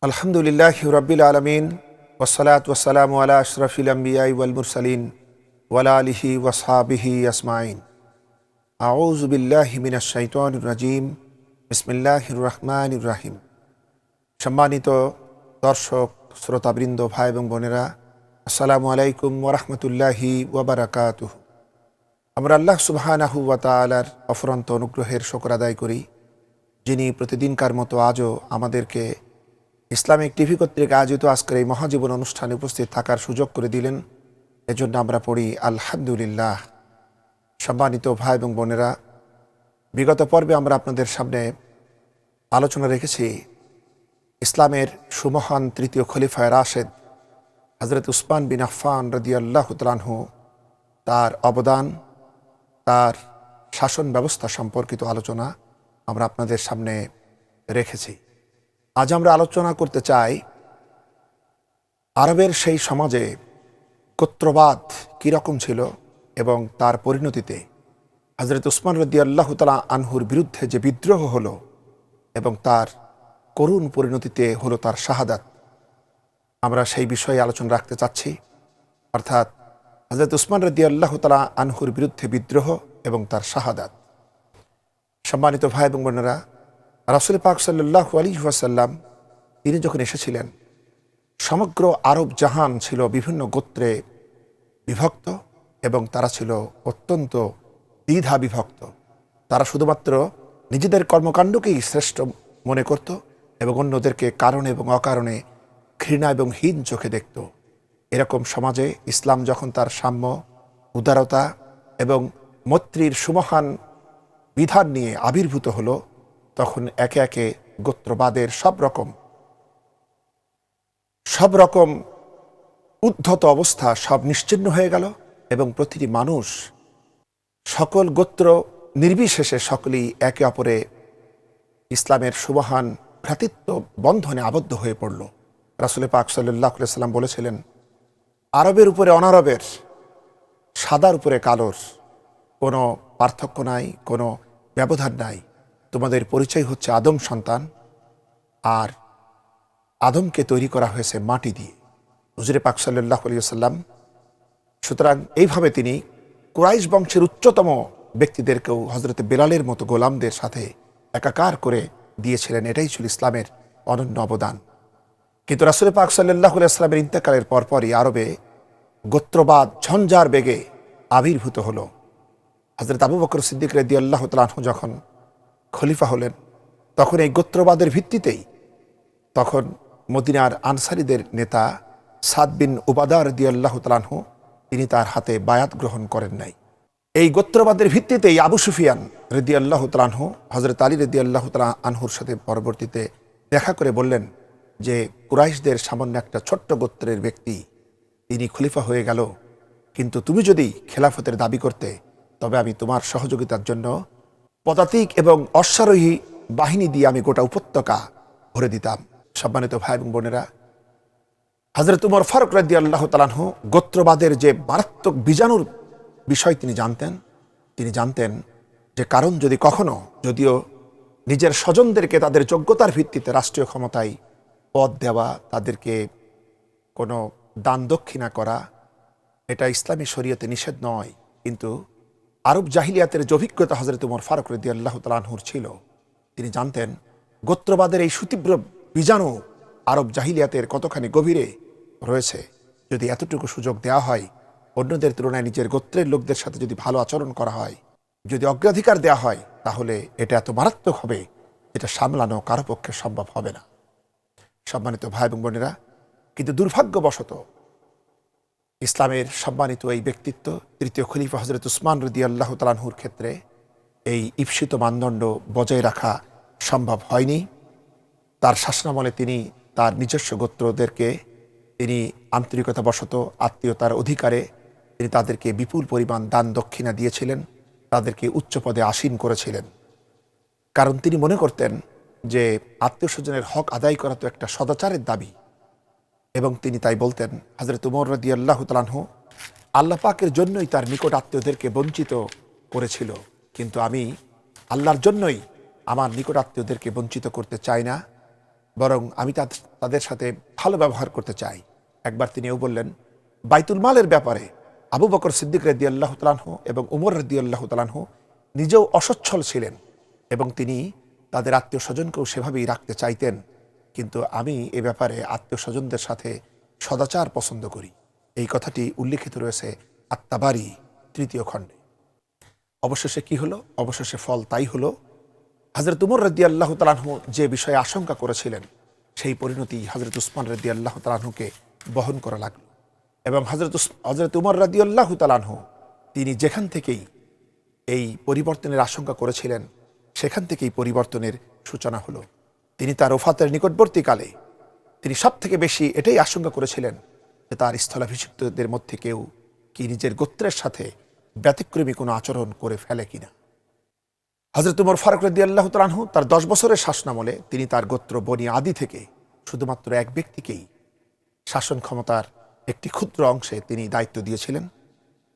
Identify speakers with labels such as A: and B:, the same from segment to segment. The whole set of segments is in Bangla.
A: আলহামদুলিল্লাহি রাব্বিল আলামিন ওয়াসসালাতু ওয়াসসালামু আলা আশরাফিল আমবিয়াই ওয়াল মুরসালিন ওয়ালা আলিহি ওয়াসহাবিহি আজমাইন। আউযু বিল্লাহি মিনাশ শাইতানির রাজিম। বিসমিল্লাহির রহমানির রহিম। সম্মানিত দর্শক শ্রোতাবৃন্দ, ভাই এবং বোনেরা, আসসালামু আলাইকুম ওয়া রাহমাতুল্লাহি ওয়া বারাকাতুহু। আমরা আল্লাহ সুবহানাহু ওয়া তাআলার অফুরন্ত অনুগ্রহের শুকর আদায় করি, যিনি প্রতিদিনকার মতো আজও আমাদেরকে ইসলামিক টিভি কর্তৃক আয়োজিত আজকের এই মহাজীবন অনুষ্ঠানে উপস্থিত থাকার সুযোগ করে দিলেন। এজন্য আমরা পড়ি আলহামদুলিল্লাহ। সম্মানিত ভাই এবং বোনেরা, বিগত পর্বে আমরা আপনাদের সামনে আলোচনা রেখেছি ইসলামের সুমহান তৃতীয় খলিফায়ে রাশেদ হযরত উসমান বিন আফফান রাদিয়াল্লাহু তাআলা আনহু, তার অবদান, তার শাসন ব্যবস্থা সম্পর্কিত আলোচনা আমরা আপনাদের সামনে রেখেছি। আজ আমরা আলোচনা করতে চাই আরবের সেই সমাজে গোত্রবাদ কীরকম ছিল এবং তার পরিণতিতে হযরত উসমান রাদিয়াল্লাহু তাআলা আনহুর বিরুদ্ধে যে বিদ্রোহ হলো এবং তার করুণ পরিণতিতে হলো তার শাহাদাত। আমরা সেই বিষয়ে আলোচনা রাখতে চাচ্ছি, অর্থাৎ হযরত উসমান রাদিয়াল্লাহু তাআলা আনহুর বিরুদ্ধে বিদ্রোহ এবং তার শাহাদাত। সম্মানিত ভাই এবং বোনেরা, রাসূল পাক সাল্লাল্লাহু আলাইহি ওয়াসাল্লাম তিনি যখন এসেছিলেন, সমগ্র আরব জাহান ছিল বিভিন্ন গোত্রে বিভক্ত এবং তারা ছিল অত্যন্ত দ্বিধা বিভক্ত। তারা শুধুমাত্র নিজেদের কর্মকাণ্ডকেই শ্রেষ্ঠ মনে করত এবং অন্যদেরকে কারণে এবং অকারণে ঘৃণা এবং হীন চোখে দেখত। এরকম সমাজে ইসলাম যখন তার সাম্য, উদারতা এবং মৈত্রীর সুমহান বিধান নিয়ে আবির্ভূত হলো, তখন একে একে গোত্রবাদের সব রকম উদ্ধত অবস্থা সব নিশ্চিহ্ন হয়ে গেল এবং প্রতিটি মানুষ, সকল গোত্র নির্বিশেষে সকলেই একে অপরে ইসলামের সুমহান ভ্রাতৃত্ব বন্ধনে আবদ্ধ হয়ে পড়ল। রাসূল পাক সাল্লাল্লাহু আলাইহি ওয়াসাল্লাম বলেছিলেন, আরবের উপরে অনারবের, সাদার উপরে কালোর কোনো পার্থক্য নাই, কোনো ব্যবধান নাই। তোমাদের পরিচয় হচ্ছে আদম সন্তান, আর আদমকে তৈরি করা হয়েছে মাটি দিয়ে। হুজুরে পাক সাল্লাল্লাহু আলাইহি ওয়াসাল্লাম সুতরাং এইভাবে তিনি কুরাইশ বংশের উচ্চতম ব্যক্তিদেরকেও হযরতে বেলালের মতো গোলামদের সাথে একাকার করে দিয়েছিলেন। এটাই ছিল ইসলামের অনন্য অবদান। কিন্তু রাসূল পাক সাল্লাল্লাহু আলাইহি ওয়াসাল্লামের ইন্তেকালের পরপরই আরবে গোত্রবাদ ঝঞ্ঝার বেগে আবির্ভূত হলো। হযরত আবু বকর সিদ্দিক রাদিয়াল্লাহু তাআলা আনহু যখন খলিফা হলেন, তখন এই গোত্রবাদের ভিত্তিতেই তখন মদিনার আনসারীদের নেতা সাদ বিন উবাদা রাদিয়াল্লাহু তাআলা আনহু তিনি তার হাতে বায়াত গ্রহণ করেন নাই। এই গোত্রবাদের ভিত্তিতেই আবু সুফিয়ান রাদিয়াল্লাহু তাআলা আনহু হযরত আলী রাদিয়াল্লাহু তাআলা আনহুর সাথে পরবর্তীতে দেখা করে বললেন যে, কুরাইশদের সামান্য একটা ছোট্ট গোত্রের ব্যক্তি তিনি খলিফা হয়ে গেল, কিন্তু তুমি যদি খেলাফতের দাবি করতে, তবে আমি তোমার সহযোগিতার জন্য পদাতিক এবং অশ্বারোহী বাহিনী দিয়ে আমি গোটা উপত্যকা ভরে দিতাম। সম্মানিত ভাই এবং বোনেরা, হযরত উমর ফারুক রাদিয়াল্লাহু তাআলা আনহু গোত্রবাদের যে মারাত্মক বীজাণুর বিষয় তিনি জানতেন যে কারণ যদি কখনো, যদিও নিজের স্বজনদেরকে তাদের যোগ্যতার ভিত্তিতে রাষ্ট্রীয় ক্ষমতায় পদ দেওয়া, তাদেরকে কোনো দান দক্ষিণা করা, এটা ইসলামী শরীয়তে নিষেধ নয়, কিন্তু আরব জাহিলিয়াতের যে অভিজ্ঞতা হযরত উমর ফারুক রাদিয়াল্লাহু তাআলা আনহুর ছিল, তিনি জানতেন গোত্রবাদের এই সুতীব্র বীজাণু আরব জাহিলিয়াতের কতখানি গভীরে রয়েছে। যদি এতটুকু সুযোগ দেওয়া হয়, অন্যদের তুলনায় নিজের গোত্রের লোকদের সাথে যদি ভালো আচরণ করা হয়, যদি অগ্রাধিকার দেওয়া হয়, তাহলে এটা এত মারাত্মক হবে যেটা সামলানো কারো পক্ষে সম্ভব হবে না। সম্মানিত ভাই এবং বোনেরা, কিন্তু দুর্ভাগ্যবশত ইসলামের সম্মানিত এই ব্যক্তিত্ব তৃতীয় খলিফা হযরত উসমান রাদিয়াল্লাহু তাআলা আনহুর ক্ষেত্রে এই ঈপ্সিত মানদণ্ড বজায় রাখা সম্ভব হয়নি। তার শাসনামলে তিনি তার নিজস্ব গোত্রদেরকে তিনি আন্তরিকতাবশত আত্মীয়তার অধিকারে তিনি তাদেরকে বিপুল পরিমাণ দান দক্ষিণা দিয়েছিলেন, তাদেরকে উচ্চ পদে আসীন করেছিলেন। কারণ তিনি মনে করতেন যে আত্মীয় স্বজনের হক আদায় করা তো একটা সদাচারের দাবি, এবং তিনি তাই বলতেন, হযরত উমর রাদিয়াল্লাহু তাআলা আনহু আল্লাহ পাকের জন্যই তার নিকট আত্মীয়দেরকে বঞ্চিত করেছিল, কিন্তু আমি আল্লাহর জন্যই আমার নিকট আত্মীয়দেরকে বঞ্চিত করতে চাই না। বরং আমি তাদের সাথে ভালো ব্যবহার করতে চাই। একবার তিনিও বললেন, বাইতুল মালের ব্যাপারে আবু বকর সিদ্দিক রাদিয়াল্লাহু তাআলা আনহু এবং উমর রাদিয়াল্লাহু তাআলা আনহু নিজেও অসচ্ছল ছিলেন এবং তিনি তাদের আত্মীয় স্বজনকেও সেভাবেই রাখতে চাইতেন, কিন্তু আমি এ ব্যাপারে আত্মীয় স্বজনদের সাথে সদাচার পছন্দ করি। এই কথাটি উল্লিখিত রয়েছে আত-তাবারি ৩য় খণ্ডে। অবশেষে কি হলো? অবশেষে ফল তাই হলো, হযরত উমর রাদিয়াল্লাহু তাআলা আনহু যে বিষয়ে আশঙ্কা করেছিলেন সেই পরিণতি হযরত উসমান রাদিয়াল্লাহু তাআলা আনহুকে বহন করা লাগলো। এবং হযরত উমর রাদিয়াল্লাহু তাআলা আনহু তিনি যেখান থেকেই এই পরিবর্তনের আশঙ্কা করেছিলেন সেখান থেকেই পরিবর্তনের সূচনা হলো। তিনি তার ওফাতের নিকটবর্তীকালে তিনি সব থেকে বেশি এটাই আশঙ্কা করেছিলেন যে তার স্থলাভিষিক্তদের মধ্যে কেউ কি নিজের গোত্রের সাথে ব্যতিক্রমী কোনো আচরণ করে ফেলে কিনা। হযরত উমর ফারুক রাদিয়াল্লাহু তাআলা আনহু তার 10 বছরের শাসনামলে তিনি তার গোত্র বনি আদি থেকে শুধুমাত্র এক ব্যক্তিকেই শাসন ক্ষমতার একটি ক্ষুদ্র অংশে তিনি দায়িত্ব দিয়েছিলেন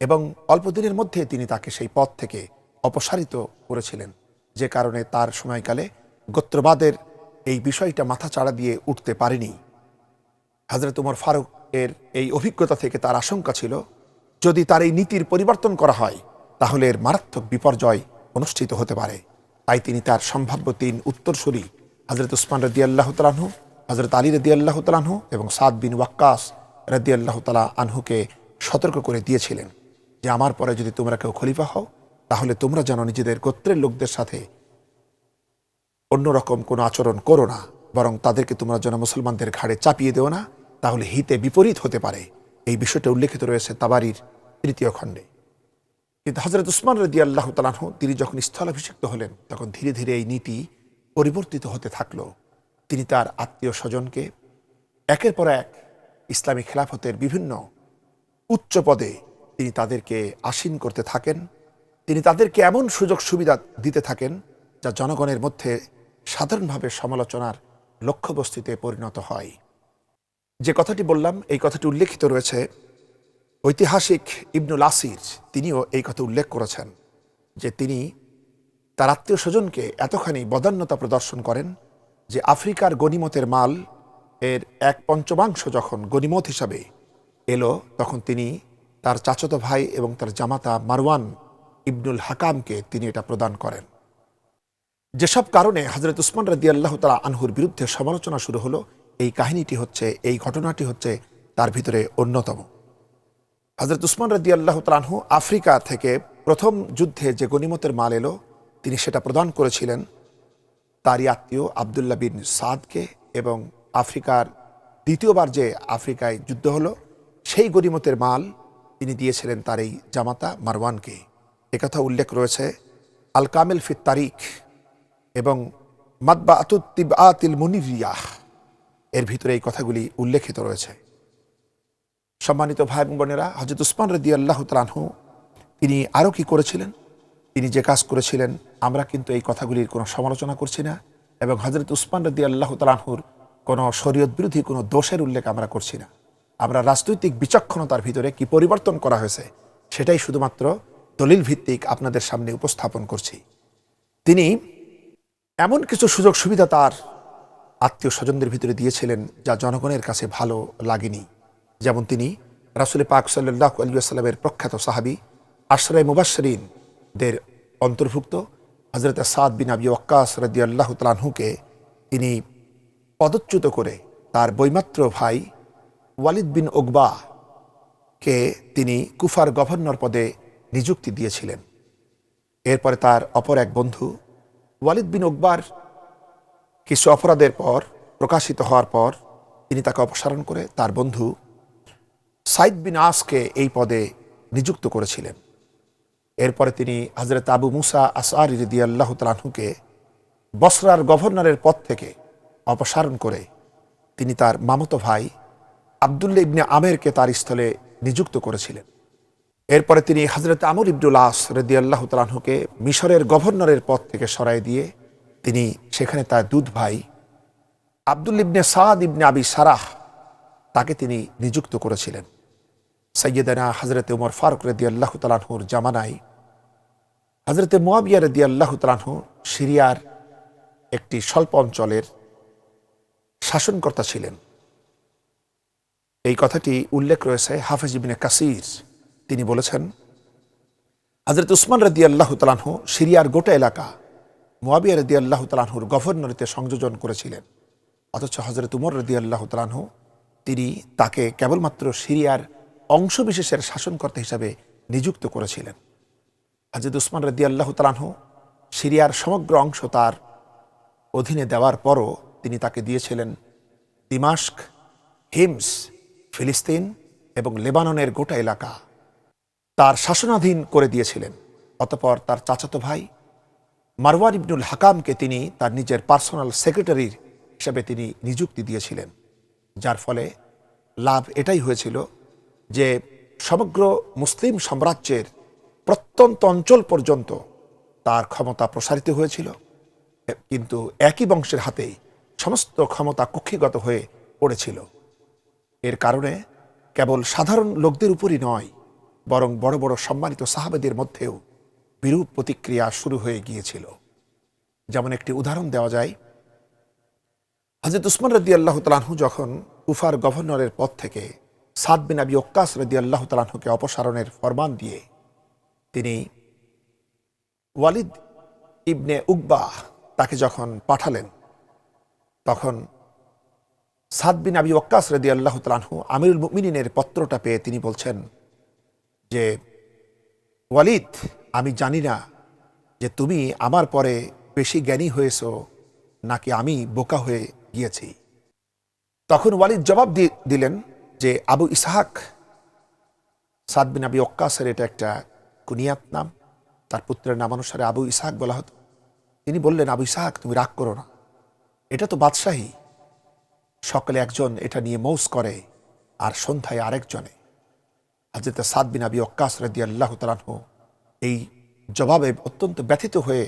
A: এবং অল্প দিনের মধ্যে তিনি তাকে সেই পদ থেকে অপসারিত করেছিলেন, যে কারণে তার সময়কালে গোত্রবাদের এই বিষয়টা মাথা চাড়া দিয়ে উঠতে পারেনি। হযরত উমর ফারুক এর এই অভিজ্ঞতা থেকে তার আশঙ্কা ছিল, যদি তার এই নীতির পরিবর্তন করা হয় তাহলে এর মারাত্মক বিপর্যয় অনুষ্ঠিত হতে পারে। তাই তিনি তার সম্ভাব্য 3 উত্তরসূরি হযরত উসমান রাদিয়াল্লাহু তাআলা আনহু, হযরত আলী রাদিয়াল্লাহু তাআলা আনহু এবং সাদ বিন ওয়াক্কাস রাদিয়াল্লাহু তাআলা আনহুকে সতর্ক করে দিয়েছিলেন যে আমার পরে যদি তোমরা কেউ খলিফা হও তাহলে তোমরা যেন নিজেদের গোত্রের লোকদের সাথে অন্যরকম কোনো আচরণ করো না, বরং তাদেরকে তোমরা যেন মুসলমানদের ঘাড়ে চাপিয়ে দেও না, তাহলে হিতে বিপরীত হতে পারে। এই বিষয়টা উল্লেখিত রয়েছে তাবারির 3য় খণ্ডে। কিন্তু হযরত উসমান রাদিয়াল্লাহু তাআলা আনহু তিনি যখন স্থলাভিষিক্ত হলেন তখন ধীরে ধীরে এই নীতি পরিবর্তিত হতে থাকলো। তিনি তার আত্মীয় স্বজনকে একের পর এক ইসলামী খেলাফতের বিভিন্ন উচ্চ পদে তিনি তাদেরকে আসীন করতে থাকেন। তিনি তাদেরকে এমন সুযোগ সুবিধা দিতে থাকেন যা জনগণের মধ্যে সাধারণভাবে সমালোচনার লক্ষ্যবস্তুতে পরিণত হয়। যে কথাটি বললাম এই কথাটি উল্লেখিত রয়েছে ঐতিহাসিক ইবনুল আসির, তিনিও এই কথা উল্লেখ করেছেন যে তিনি তার আত্মীয় স্বজনকে এতখানি বদান্যতা প্রদর্শন করেন যে আফ্রিকার গনিমতের মাল এর 1/5 যখন গনিমত হিসাবে এলো তখন তিনি তার চাচাতো ভাই এবং তার জামাতা মারওয়ান ইবনুল হাকামকে তিনি এটা প্রদান করেন। যেসব কারণে হযরত উসমান রাদিয়াল্লাহু তাআলা আনহুর বিরুদ্ধে সমালোচনা শুরু হলো, এই ঘটনাটি হচ্ছে তার ভিতরে অন্যতম। হযরত উসমান রাদিয়াল্লাহু তাআলা আনহু আফ্রিকা থেকে প্রথম যুদ্ধে যে গনিমতের মাল এলো তিনি সেটা প্রদান করেছিলেন তারই আত্মীয় আব্দুল্লাহ বিন সাদকে, এবং আফ্রিকার দ্বিতীয়বার যে আফ্রিকায় যুদ্ধ হলো সেই গনিমতের মাল তিনি দিয়েছিলেন তার এই জামাতা মারওয়ানকে। একথা উল্লেখ রয়েছে আল কামিল ফি তারিখ এবং মাতবাআতুত তিবআতিল মুনিরিয়াহ এর ভিতরে এই কথাগুলি উল্লেখিত রয়েছে। সম্মানিত ভাই এবং বোনেরা, হযরত উসমান রাদিয়াল্লাহু তাআলা আনহু তিনি আরও কি করেছিলেন, তিনি যে কাজ করেছিলেন আমরা কিন্তু এই কথাগুলির কোনো সমালোচনা করছি না এবং হযরত উসমান রাদিয়াল্লাহু তাআলা আনহুর কোনো শরীয়ত বিরোধী কোনো দোষের উল্লেখ আমরা করছি না। আমরা রাজনৈতিক বিচক্ষণতার ভিতরে কি পরিবর্তন করা হয়েছে সেটাই শুধুমাত্র দলিল ভিত্তিক আপনাদের সামনে উপস্থাপন করছি। তিনি এমন কিছু সুযোগ সুবিধা তার আত্মীয় স্বজনদের ভিতরে দিয়েছিলেন যা জনগণের কাছে ভালো লাগেনি। যেমন তিনি রাসূল পাক সাল্লাল্লাহু আলাইহি ওয়াসাল্লামের প্রখ্যাত সাহাবী আশরায়ে মুবাশশিরিনদের অন্তর্ভুক্ত হযরত সাদ বিন আবি ওয়াক্কাস রাদিয়াল্লাহু তাআলা আনহুকে তিনি পদচ্যুত করে তার বৈমাত্র ভাই ওয়ালিদ বিন উকবাকে তিনি কুফার গভর্নর পদে নিযুক্তি দিয়েছিলেন। এরপরে তার অপর এক বন্ধু ওয়ালিদ বিন উকবার কিছু অপরাধের পর প্রকাশিত হওয়ার পর তিনি তাকে অপসারণ করে তার বন্ধু সাইদ বিন আসকে এই পদে নিযুক্ত করেছিলেন। এরপরে তিনি হযরত আবু মুসা আশআরী রাদিয়াল্লাহু তাআলা আনহুকে বসরার গভর্নরের পদ থেকে অপসারণ করে তিনি তার মামাতো ভাই আব্দুল্লাহ ইবনে আমেরকে তার স্থলে নিযুক্ত করেছিলেন। এরপরে তিনি হযরত আমর ইবনুল আস রাদিয়াল্লাহু তাআলা আনহুকে মিশরের গভর্নরের পদ থেকে সরাই দিয়ে তিনি সেখানে তার দুধ ভাই আব্দুল ইবনে সাদ ইবনে আবি সারাহ তাকে তিনি নিযুক্ত করেছিলেন। সাইয়েদানা হযরত উমর ফারুক রাদিয়াল্লাহু তাআলা আনহুর জামানায় হযরত মুয়াবিয়া রাদিয়াল্লাহু তাআলা আনহু সিরিয়ার একটি স্বল্প অঞ্চলের শাসনকর্তা ছিলেন। এই কথাটি উল্লেখ রয়েছে হাফেজ ইবনে কাসির। তিনি বলেছেন, হযরত উসমান রাদিয়াল্লাহু তাআলা আনহু সিরিয়ার গোটা এলাকা মুয়াবিয়া রাদিয়াল্লাহু তাআলা আনহুর গভর্নরিতে সংযোজন করেছিলেন, অথচ হযরত উমর রাদিয়াল্লাহু তাআলা আনহু তিনি তাকে কেবলমাত্র সিরিয়ার অংশবিশেষের শাসনকর্তা হিসাবে নিযুক্ত করেছিলেন। হযরত উসমান রাদিয়াল্লাহু তাআলা আনহু সিরিয়ার সমগ্র অংশ তার অধীনে দেওয়ার পরও তিনি তাকে দিয়েছিলেন দিমাশক, হিমস, ফিলিস্তিন এবং লেবাননের গোটা এলাকা তার শাসনাধীন করে দিয়েছিলেন। অতঃপর তার চাচাতো ভাই মারওয়ান ইবনুল হাকামকে তিনি তার নিজের পার্সোনাল সেক্রেটারির হিসাবে তিনি নিযুক্তি দিয়েছিলেন, যার ফলে লাভ এটাই হয়েছিল যে সমগ্র মুসলিম সাম্রাজ্যের প্রত্যন্ত অঞ্চল পর্যন্ত তার ক্ষমতা প্রসারিত হয়েছিল, কিন্তু একই বংশের হাতেই সমস্ত ক্ষমতা কক্ষিগত হয়ে পড়েছিল। এর কারণে কেবল সাধারণ লোকদের উপরই নয়, বরং বড় বড় সম্মানিত সাহাবেদের মধ্যেও বিরূপ প্রতিক্রিয়া শুরু হয়ে গিয়েছিল। যেমন একটি উদাহরণ দেওয়া যায়, হযরত উসমান রাদিয়াল্লাহু তাআলা আনহু যখন কুফার গভর্নরের পদ থেকে সাদ বিন আবি ওয়াক্কাস রাদিয়াল্লাহু তাআলা আনহুকে অপসারণের ফরমান দিয়ে তিনি ওয়ালিদ ইবনে উকবা তাকে যখন পাঠালেন, তখন সাদ বিন আবি ওয়াক্কাস রাদিয়াল্লাহু তাআলা আনহু আমিরুল মুমিনিনের পত্রটা পেয়ে তিনি বলছেন যে, ওয়ালিদ, আমি জানি না যে তুমি আমার পরে বেশি জ্ঞানী হয়েছো নাকি আমি বোকা হয়ে গিয়েছি। তখন ওয়ালিদ জবাব দিলেন যে, আবু ইসহাক, সাদ বিন আবি ওয়াক্কাসের এটা একটা কুনিয়াত নাম, তার পুত্রের নামানুসারে আবু ইসহাক বলা হতো। তিনি বললেন, আবু ইসহাক, তুমি রাগ করো না, এটা তো বাদশাহী, সকালে একজন এটা নিয়ে মৌজ করে আর সন্ধ্যায় আরেকজনে। হযরত সাদ বিন আবি ওয়াক্কাস রাদিয়াল্লাহু তাআলা আনহু এই জবাবে অত্যন্ত ব্যথিত হয়ে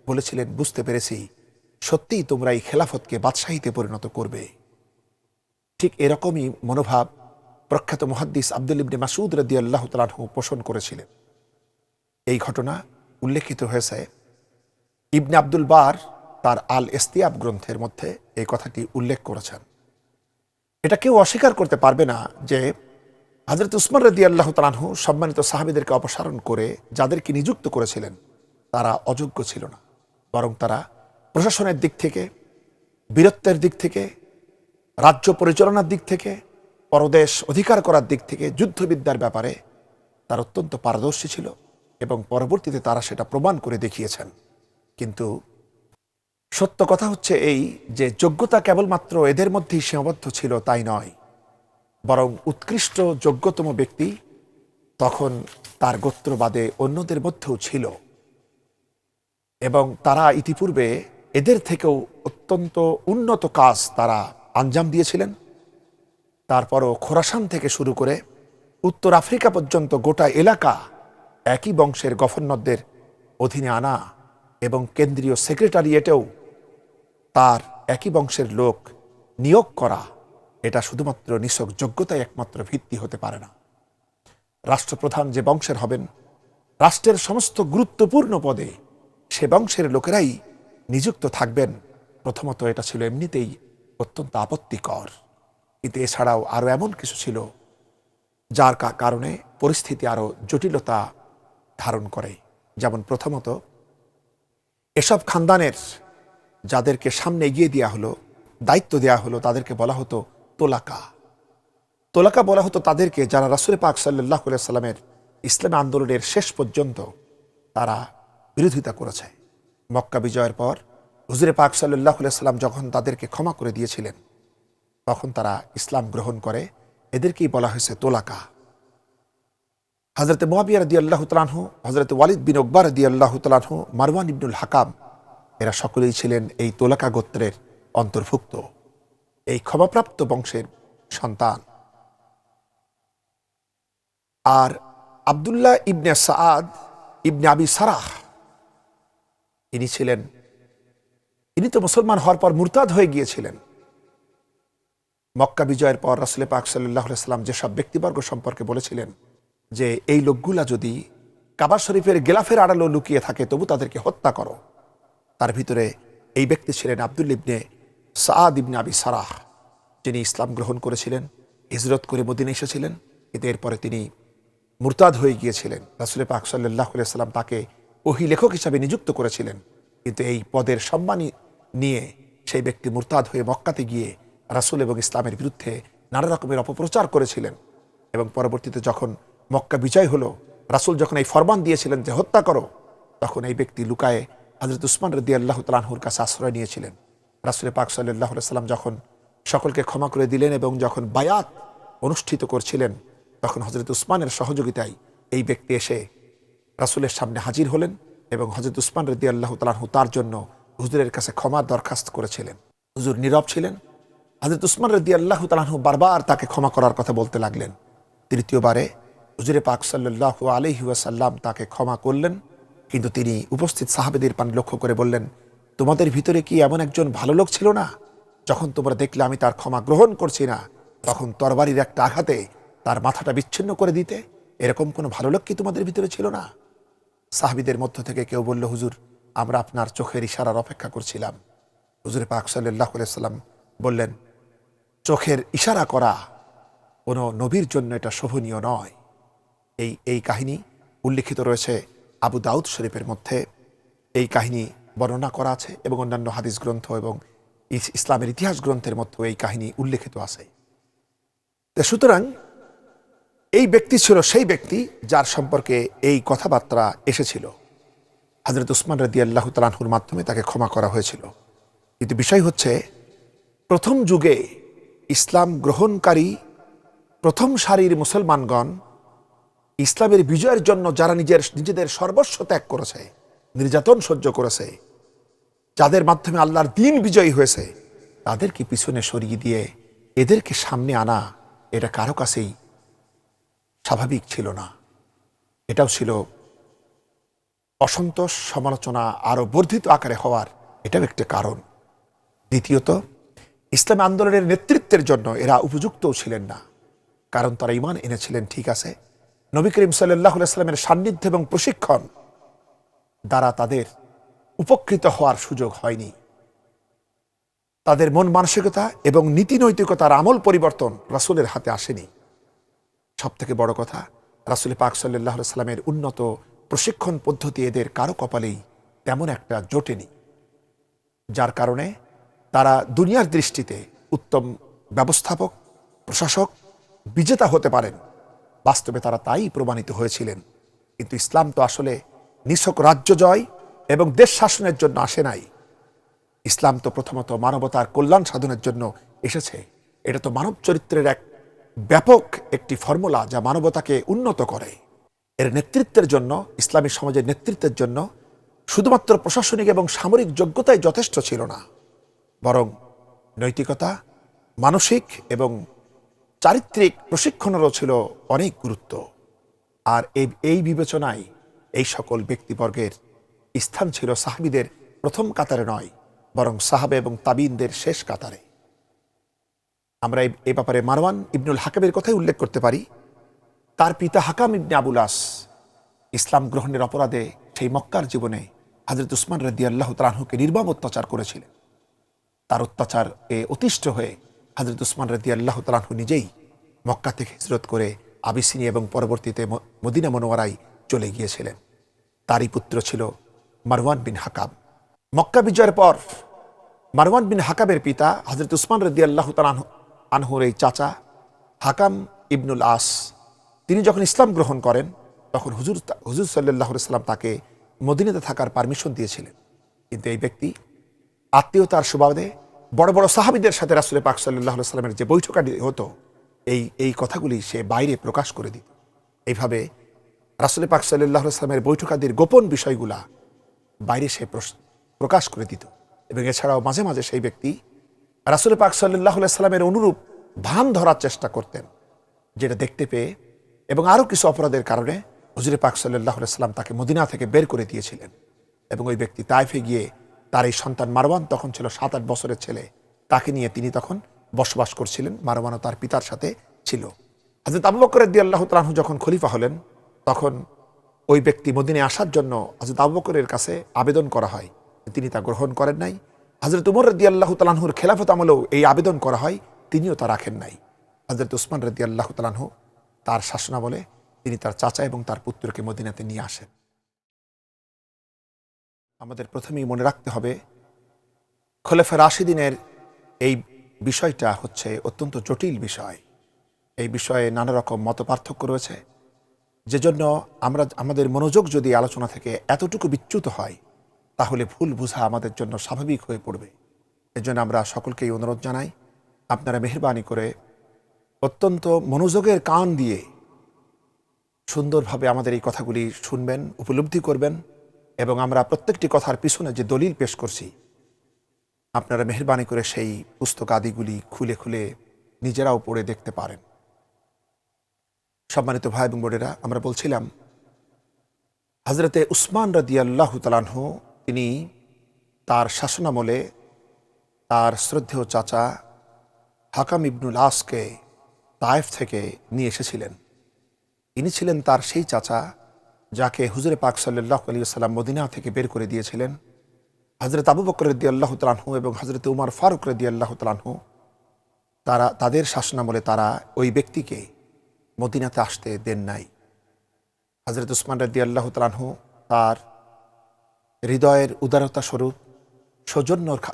A: বলেছিলেন, বুঝতে পেরেছি সত্যিই তোমরা এই খেলাফতকে বাদশাহীতে পরিণত করবে। ঠিক এরকমই মনোভাব প্রখ্যাত মুহাদ্দিস আব্দুল ইবনে মাসউদ রাদিয়াল্লাহু তাআলা আনহু পোষণ করেছিলেন। এই ঘটনা উল্লেখিত হয়েছে ইবনে আব্দুল বার তার আল ইস্তিয়াব গ্রন্থের মধ্যে এই কথাটি উল্লেখ করেছেন। এটা কেউ অস্বীকার করতে পারবে না যে হযরত উসমান রাদিয়াল্লাহু তাআলা আনহু সম্মানিত সাহাবীদেরকে অপসারণ করে যাদেরকে নিযুক্ত করেছিলেন তারা অযোগ্য ছিল না, বরং তারা প্রশাসনের দিক থেকে, বীরত্বের দিক থেকে, রাজ্য পরিচালনার দিক থেকে, পরদেশ অধিকার করার দিক থেকে, যুদ্ধবিদ্যার ব্যাপারে তারা অত্যন্ত পারদর্শী ছিল এবং পরবর্তীতে তারা সেটা প্রমাণ করে দেখিয়েছেন। কিন্তু সত্য কথা হচ্ছে এই যে যোগ্যতা কেবলমাত্র এদের মধ্যেই সীমাবদ্ধ ছিল তাই নয়, বরং উৎকৃষ্ট যোগ্যতম ব্যক্তি তখন তার গোত্রবাদে অন্যদের মধ্যেও ছিল এবং তারা ইতিপূর্বে এদের থেকেও অত্যন্ত উন্নত কাজ তারা আঞ্জাম দিয়েছিলেন। তারপরও খোরাসান থেকে শুরু করে উত্তর আফ্রিকা পর্যন্ত গোটা এলাকা একই বংশের গভর্নরদের অধীনে আনা এবং কেন্দ্রীয় সেক্রেটারিয়েটেও তার একই বংশের লোক নিয়োগ করা, এটা শুধুমাত্র নিছক যোগ্যতায় একমাত্র ভিত্তি হতে পারে না। রাষ্ট্রপ্রধান যে বংশের হবেন, রাষ্ট্রের সমস্ত গুরুত্বপূর্ণ পদে সে বংশের লোকেরাই নিযুক্ত থাকবেন, প্রথমত এটা ছিল এমনিতেই অত্যন্ত আপত্তিকর। কিন্তু এছাড়াও আরও এমন কিছু ছিল যার কারণে পরিস্থিতি আরও জটিলতা ধারণ করে। যেমন প্রথমত, এসব খানদানের যাদেরকে সামনে এগিয়ে দেওয়া হলো, দায়িত্ব দেওয়া হলো, তাদেরকে বলা হতো তোলাকা। তোলাকা বলা হতো তাদেরকে যারা রাসূল পাক সাল্লাল্লাহু আলাইহি সাল্লামের ইসলামী আন্দোলনের শেষ পর্যন্ত তারা বিরোধিতা করেছে। মক্কা বিজয়ের পর হুজুরে পাক সাল্লাল্লাহু আলাইহি সাল্লাম যখন তাদেরকে ক্ষমা করে দিয়েছিলেন, তখন তারা ইসলাম গ্রহণ করে। এদেরকেই বলা হয়েছে তোলাকা। হযরত মুআবিয়া রাদিয়াল্লাহু তাআলা আনহু, হযরত ওয়ালিদ বিন উকবা রাদিয়াল্লাহু তাআলা আনহু, মারওয়ান ইবনুল হাকাম, এরা সকলেই ছিলেন এই তোলাকা গোত্রের অন্তর্ভুক্ত, এই ক্ষমাপ্রাপ্ত বংশের সন্তান। আর আব্দুল্লাহ ইবনে সাআদ ইবনে আবি সারাহ, ইনি তো মুসলমান হওয়ার পর মুরতাদ হয়ে গিয়েছিলেন। মক্কা বিজয়ের পর রাসূল পাক সাল্লাল্লাহু আলাইহি সাল্লাম যেসব ব্যক্তিবর্গ সম্পর্কে বলেছিলেন যে এই লোকগুলা যদি কাবা শরীফের গিলাফের আড়ালেও লুকিয়ে থাকে তবু তাদেরকে হত্যা করো, তার ভিতরে এই ব্যক্তি ছিলেন আব্দুল্লাহ ইবনে সাআদ ইবনে আবি সারাহ। যিনি ইসলাম গ্রহণ করেছিলেন, হিজরত করে মদিনা এসেছিলেন, কিন্তু এরপরে তিনি মুরতাদ হয়ে গিয়েছিলেন। রাসূল পাক সাল্লাল্লাহু আলাইহি ওয়াসাল্লাম তাকে ওহী লেখক হিসাবে নিযুক্ত করেছিলেন, কিন্তু এই পদের সম্মান নিয়ে সেই ব্যক্তি মুরতাদ হয়ে মক্কাতে গিয়ে রাসূল এবং ইসলামের বিরুদ্ধে নানা রকমের অপপ্রচার করেছিলেন। এবং পরবর্তীতে যখন মক্কা বিজয় হলো, রাসূল যখন এই ফরমান দিয়েছিলেন যে হত্যা করো, তখন এই ব্যক্তি লুকায়ে হযরত উসমান রাদিয়াল্লাহু তাআলা আনহুর কাছে আশ্রয় নিয়েছিলেন। রাসূল পাক সাল্লাল্লাহু আলাইহি ওয়াসাল্লাম যখন সকলকে ক্ষমা করে দিলেন এবং যখন বায়াত অনুষ্ঠিত করছিলেন, তখন হযরত উসমানের সহযোগিতায় এই ব্যক্তি এসে রাসূলের সামনে হাজির হলেন এবং হযরত উসমান রাদিয়াল্লাহু তাআলা আনহু তার জন্য হুজুরের কাছে ক্ষমার দরখাস্ত করেছিলেন। হুজুর নীরব ছিলেন। হযরত উসমান রাদিয়াল্লাহু তাআলা আনহু বারবার তাকে ক্ষমা করার কথা বলতে লাগলেন। তৃতীয়বারে হুজুরে পাক সাল্লাল্লাহু আলাইহি ওয়াসাল্লাম তাকে ক্ষমা করলেন, কিন্তু তিনি উপস্থিত সাহাবেদের পানে লক্ষ্য করে বললেন, তোমাদের ভিতরে কি এমন একজন ভালো লোক ছিল না, যখন তোমরা দেখলে আমি তার ক্ষমা গ্রহণ করছি না, তখন তরবারির একটা আঘাতে তার মাথাটা বিচ্ছিন্ন করে দিতে? এরকম কোনো ভালো লোক কি তোমাদের ভিতরে ছিল না? সাহাবীদের মধ্য থেকে কেউ বলল, হুজুর, আমরা আপনার চোখের ইশারার অপেক্ষা করছিলাম। হুজুরে পাক সাল্লাল্লাহু আলাইহি ওয়াসাল্লাম বললেন, চোখের ইশারা করা কোনো নবীর জন্য এটা শোভনীয় নয়। এই কাহিনী উল্লিখিত রয়েছে আবু দাউদ শরীফের মধ্যে। এই কাহিনী বর্ণনা করা আছে এবং অন্যান্য হাদিস গ্রন্থ এবং ইসলামের ইতিহাস গ্রন্থের মধ্যেও এই কাহিনী উল্লিখিত আছে। সুতরাং এই ব্যক্তি ছিল সেই ব্যক্তি যার সম্পর্কে এই কথাবার্তা এসেছিল। হযরত উসমান রাদিয়াল্লাহু তাআলা আনহুর মাধ্যমে তাকে ক্ষমা করা হয়েছিল। কিন্তু বিষয় হচ্ছে, প্রথম যুগে ইসলাম গ্রহণকারী প্রথম সারির মুসলমানগণ ইসলামের বিজয়ের জন্য যারা নিজেদের সর্বস্ব ত্যাগ করেছে, নির্যাতন সহ্য করেছে, যাদের মাধ্যমে আল্লাহর দ্বীন বিজয়ী হয়েছে, তাদেরকে পিছনে সরিয়ে দিয়ে এদেরকে সামনে আনা, এটা কারো কাছেই স্বাভাবিক ছিল না। এটাও ছিল অসন্তোষ, সমালোচনা আরো বর্ধিত আকারে হওয়ার এটাও একটা কারণ। দ্বিতীয়ত, ইসলামী আন্দোলনের নেতৃত্বের জন্য এরা উপযুক্তও ছিলেন না, কারণ তারা ঈমান এনেছিলেন ঠিক আছে, নবী করিম সাল্লাল্লাহু আলাইহি ওয়াসাল্লামের সান্নিধ্য এবং প্রশিক্ষণ দ্বারা তাদের উপকৃত হওয়ার সুযোগ হয়নি। তাদের মন মানসিকতা এবং নীতি নৈতিকতার আমল পরিবর্তন রাসূলের হাতে আসেনি। সব থেকে বড় কথা, রাসূল পাক সাল্লাল্লাহু আলাইহি ওয়াসাল্লামের উন্নত প্রশিক্ষণ পদ্ধতি এদের কারো কপালেই তেমন একটা জোটেনি, যার কারণে তারা দুনিয়ার দৃষ্টিতে উত্তম ব্যবস্থাপক, প্রশাসক, বিজেতা হতে পারেন। বাস্তবে তারা তাই প্রমাণিত হয়েছিলেন। কিন্তু ইসলাম তো আসলে নিছক রাজ্য জয় এবং দেশ শাসনের জন্য আসে নাই। ইসলাম তো প্রথমত মানবতার কল্যাণ সাধনের জন্য এসেছে। এটা তো মানব চরিত্রের এক ব্যাপক একটি ফর্মুলা, যা মানবতাকে উন্নত করে। এর নেতৃত্বের জন্য, ইসলামী সমাজের নেতৃত্বের জন্য শুধুমাত্র প্রশাসনিক এবং সামরিক যোগ্যতাই যথেষ্ট ছিল না, বরং নৈতিকতা, মানসিক এবং চারিত্রিক প্রশিক্ষণেরও ছিল অনেক গুরুত্ব। আর এই বিবেচনায় এই সকল ব্যক্তিবর্গের স্থান ছিল সাহাবীদের প্রথম কাতারে নয়, বরং সাহাবে এবং তাবিনদের শেষ কাতারে। আমরা এই ব্যাপারে মারওয়ান ইবনুল হাকামের কথাই উল্লেখ করতে পারি। তার পিতা হাকাম ইবনে আবুল আস ইসলাম গ্রহণের অপরাধে সেই মক্কার জীবনে হযরত উসমান রাদিয়াল্লাহু তাআলা আনহুকে নির্মম অত্যাচার করেছিলেন। তার অত্যাচারে অতিষ্ঠ হয়ে হযরত উসমান রাদিয়াল্লাহু তাআলা আনহু নিজেই মক্কা থেকে হিজরত করে আবিসিনিয়া এবং পরবর্তীতে মদিনা মুনওয়ারায় চলে গিয়েছিলেন। তারই পুত্র ছিল মারওয়ান বিন হাকাম। মক্কা বিজয়ের পর মারওয়ান বিন হাকামের পিতা হযরত উসমান রাদিয়াল্লাহু তাআলা আনহুর এই চাচা হাকাম ইবনুল আস, তিনি যখন ইসলাম গ্রহণ করেন, তখন হুজুর সাল্লাল্লাহু আলাইহি ওয়াসাল্লাম তাকে মদিনাতে থাকার পারমিশন দিয়েছিলেন। কিন্তু এই ব্যক্তি আত্মীয়তার সুবাদে বড় বড় সাহাবীদের সাথে রাসূল পাক সাল্লাল্লাহু আলাইহি ওয়াসাল্লামের যে বৈঠকাটি হতো, এই কথাগুলি সে বাইরে প্রকাশ করে দিত। এইভাবে রাসূল পাক সাল্লাল্লাহু আলাইহি ওয়াসাল্লামের বৈঠকাদির গোপন বিষয়গুলা বাইরে সে প্রকাশ করে দিত। এবং এছাড়াও মাঝে মাঝে সেই ব্যক্তি রাসূল পাক সাল্লাল্লাহু আলাইহি ওয়াসাল্লামের অনুরূপ ভান ধরার চেষ্টা করতেন, যেটা দেখতে পেয়ে এবং আরও কিছু অপরাধের কারণে হুজুর পাক সাল্লাল্লাহু আলাইহি ওয়াসাল্লাম তাকে মদিনা থেকে বের করে দিয়েছিলেন। এবং ওই ব্যক্তি তায়েফে গিয়ে তার এই সন্তান মারওয়ান, তখন ছিল 7-8 বছরের ছেলে, তাকে নিয়ে তিনি তখন বসবাস করছিলেন। মারওয়ানও তার পিতার সাথে ছিল। হযরত আবু বকর রাদিয়াল্লাহু তাআলা আনহু যখন খলিফা হলেন, তখন ওই ব্যক্তি মদিনায় আসার জন্য হযরত আবু বকরের কাছে আবেদন করা হয়, তিনি তা গ্রহণ করেন নাই। হযরত উমর রাদিয়াল্লাহু তাআলা আনহুর খেলাফত আমলেও এই আবেদন করা হয়, তিনিও তা রাখেন নাই। হযরত উসমান রাদিয়াল্লাহু তাআলা আনহু তার শাসনামলে তিনি তার চাচা এবং তার পুত্রকে মদিনাতে নিয়ে আসেন। আমাদের প্রথমেই মনে রাখতে হবে, খোলাফায়ে রাশিদিনের এই বিষয়টা হচ্ছে অত্যন্ত জটিল বিষয়। এই বিষয়ে নানা রকম মতপার্থক্য রয়েছে, যেজন্য আমরা আমাদের মনোযোগ যদি আলোচনা থেকে এতটুকু বিচ্যুত হয়, তাহলে ভুল বোঝা আমাদের জন্য স্বাভাবিক হয়ে পড়বে। এজন্য আমরা সকলকেই অনুরোধ জানাই, আপনারা মেহেরবানি করে অত্যন্ত মনোযোগের কান দিয়ে সুন্দরভাবে আমাদের এই কথাগুলি শুনবেন, উপলব্ধি করবেন, এবং আমরা প্রত্যেকটি কথার পিছনে যে দলিল পেশ করছি, আপনারা মেহেরবানি করে সেই পুস্তক আদিগুলি খুলে খুলে নিজেরাও পড়ে দেখতে পারেন। সম্মানিত ভাই এবং বোনেরা, আমরা বলছিলাম হযরতে উসমান রাদিয়াল্লাহু তাআলা আনহু তিনি তার শাসনামলে তার শ্রদ্ধেয় চাচা হাকাম ইবনুল আসকে তায়েফ থেকে নিয়ে এসেছিলেন। ইনি ছিলেন তার সেই চাচা যাকে হুজুরে পাক সাল্লাল্লাহু আলাইহি ওয়াসাল্লাম মদিনা থেকে বের করে দিয়েছিলেন। হযরত আবু বকর রাদিয়াল্লাহু তাআলা আনহু এবং হযরত উমর ফারুক রাদিয়াল্লাহু তাআলা আনহু তাদের শাসনামলে তারা ওই ব্যক্তিকে মদিনাতে আসতে দেন নাই। হযরত উসমান রাদিয়াল্লাহু তাআলা আনহু তার হৃদয়ের উদারতা স্বরূপ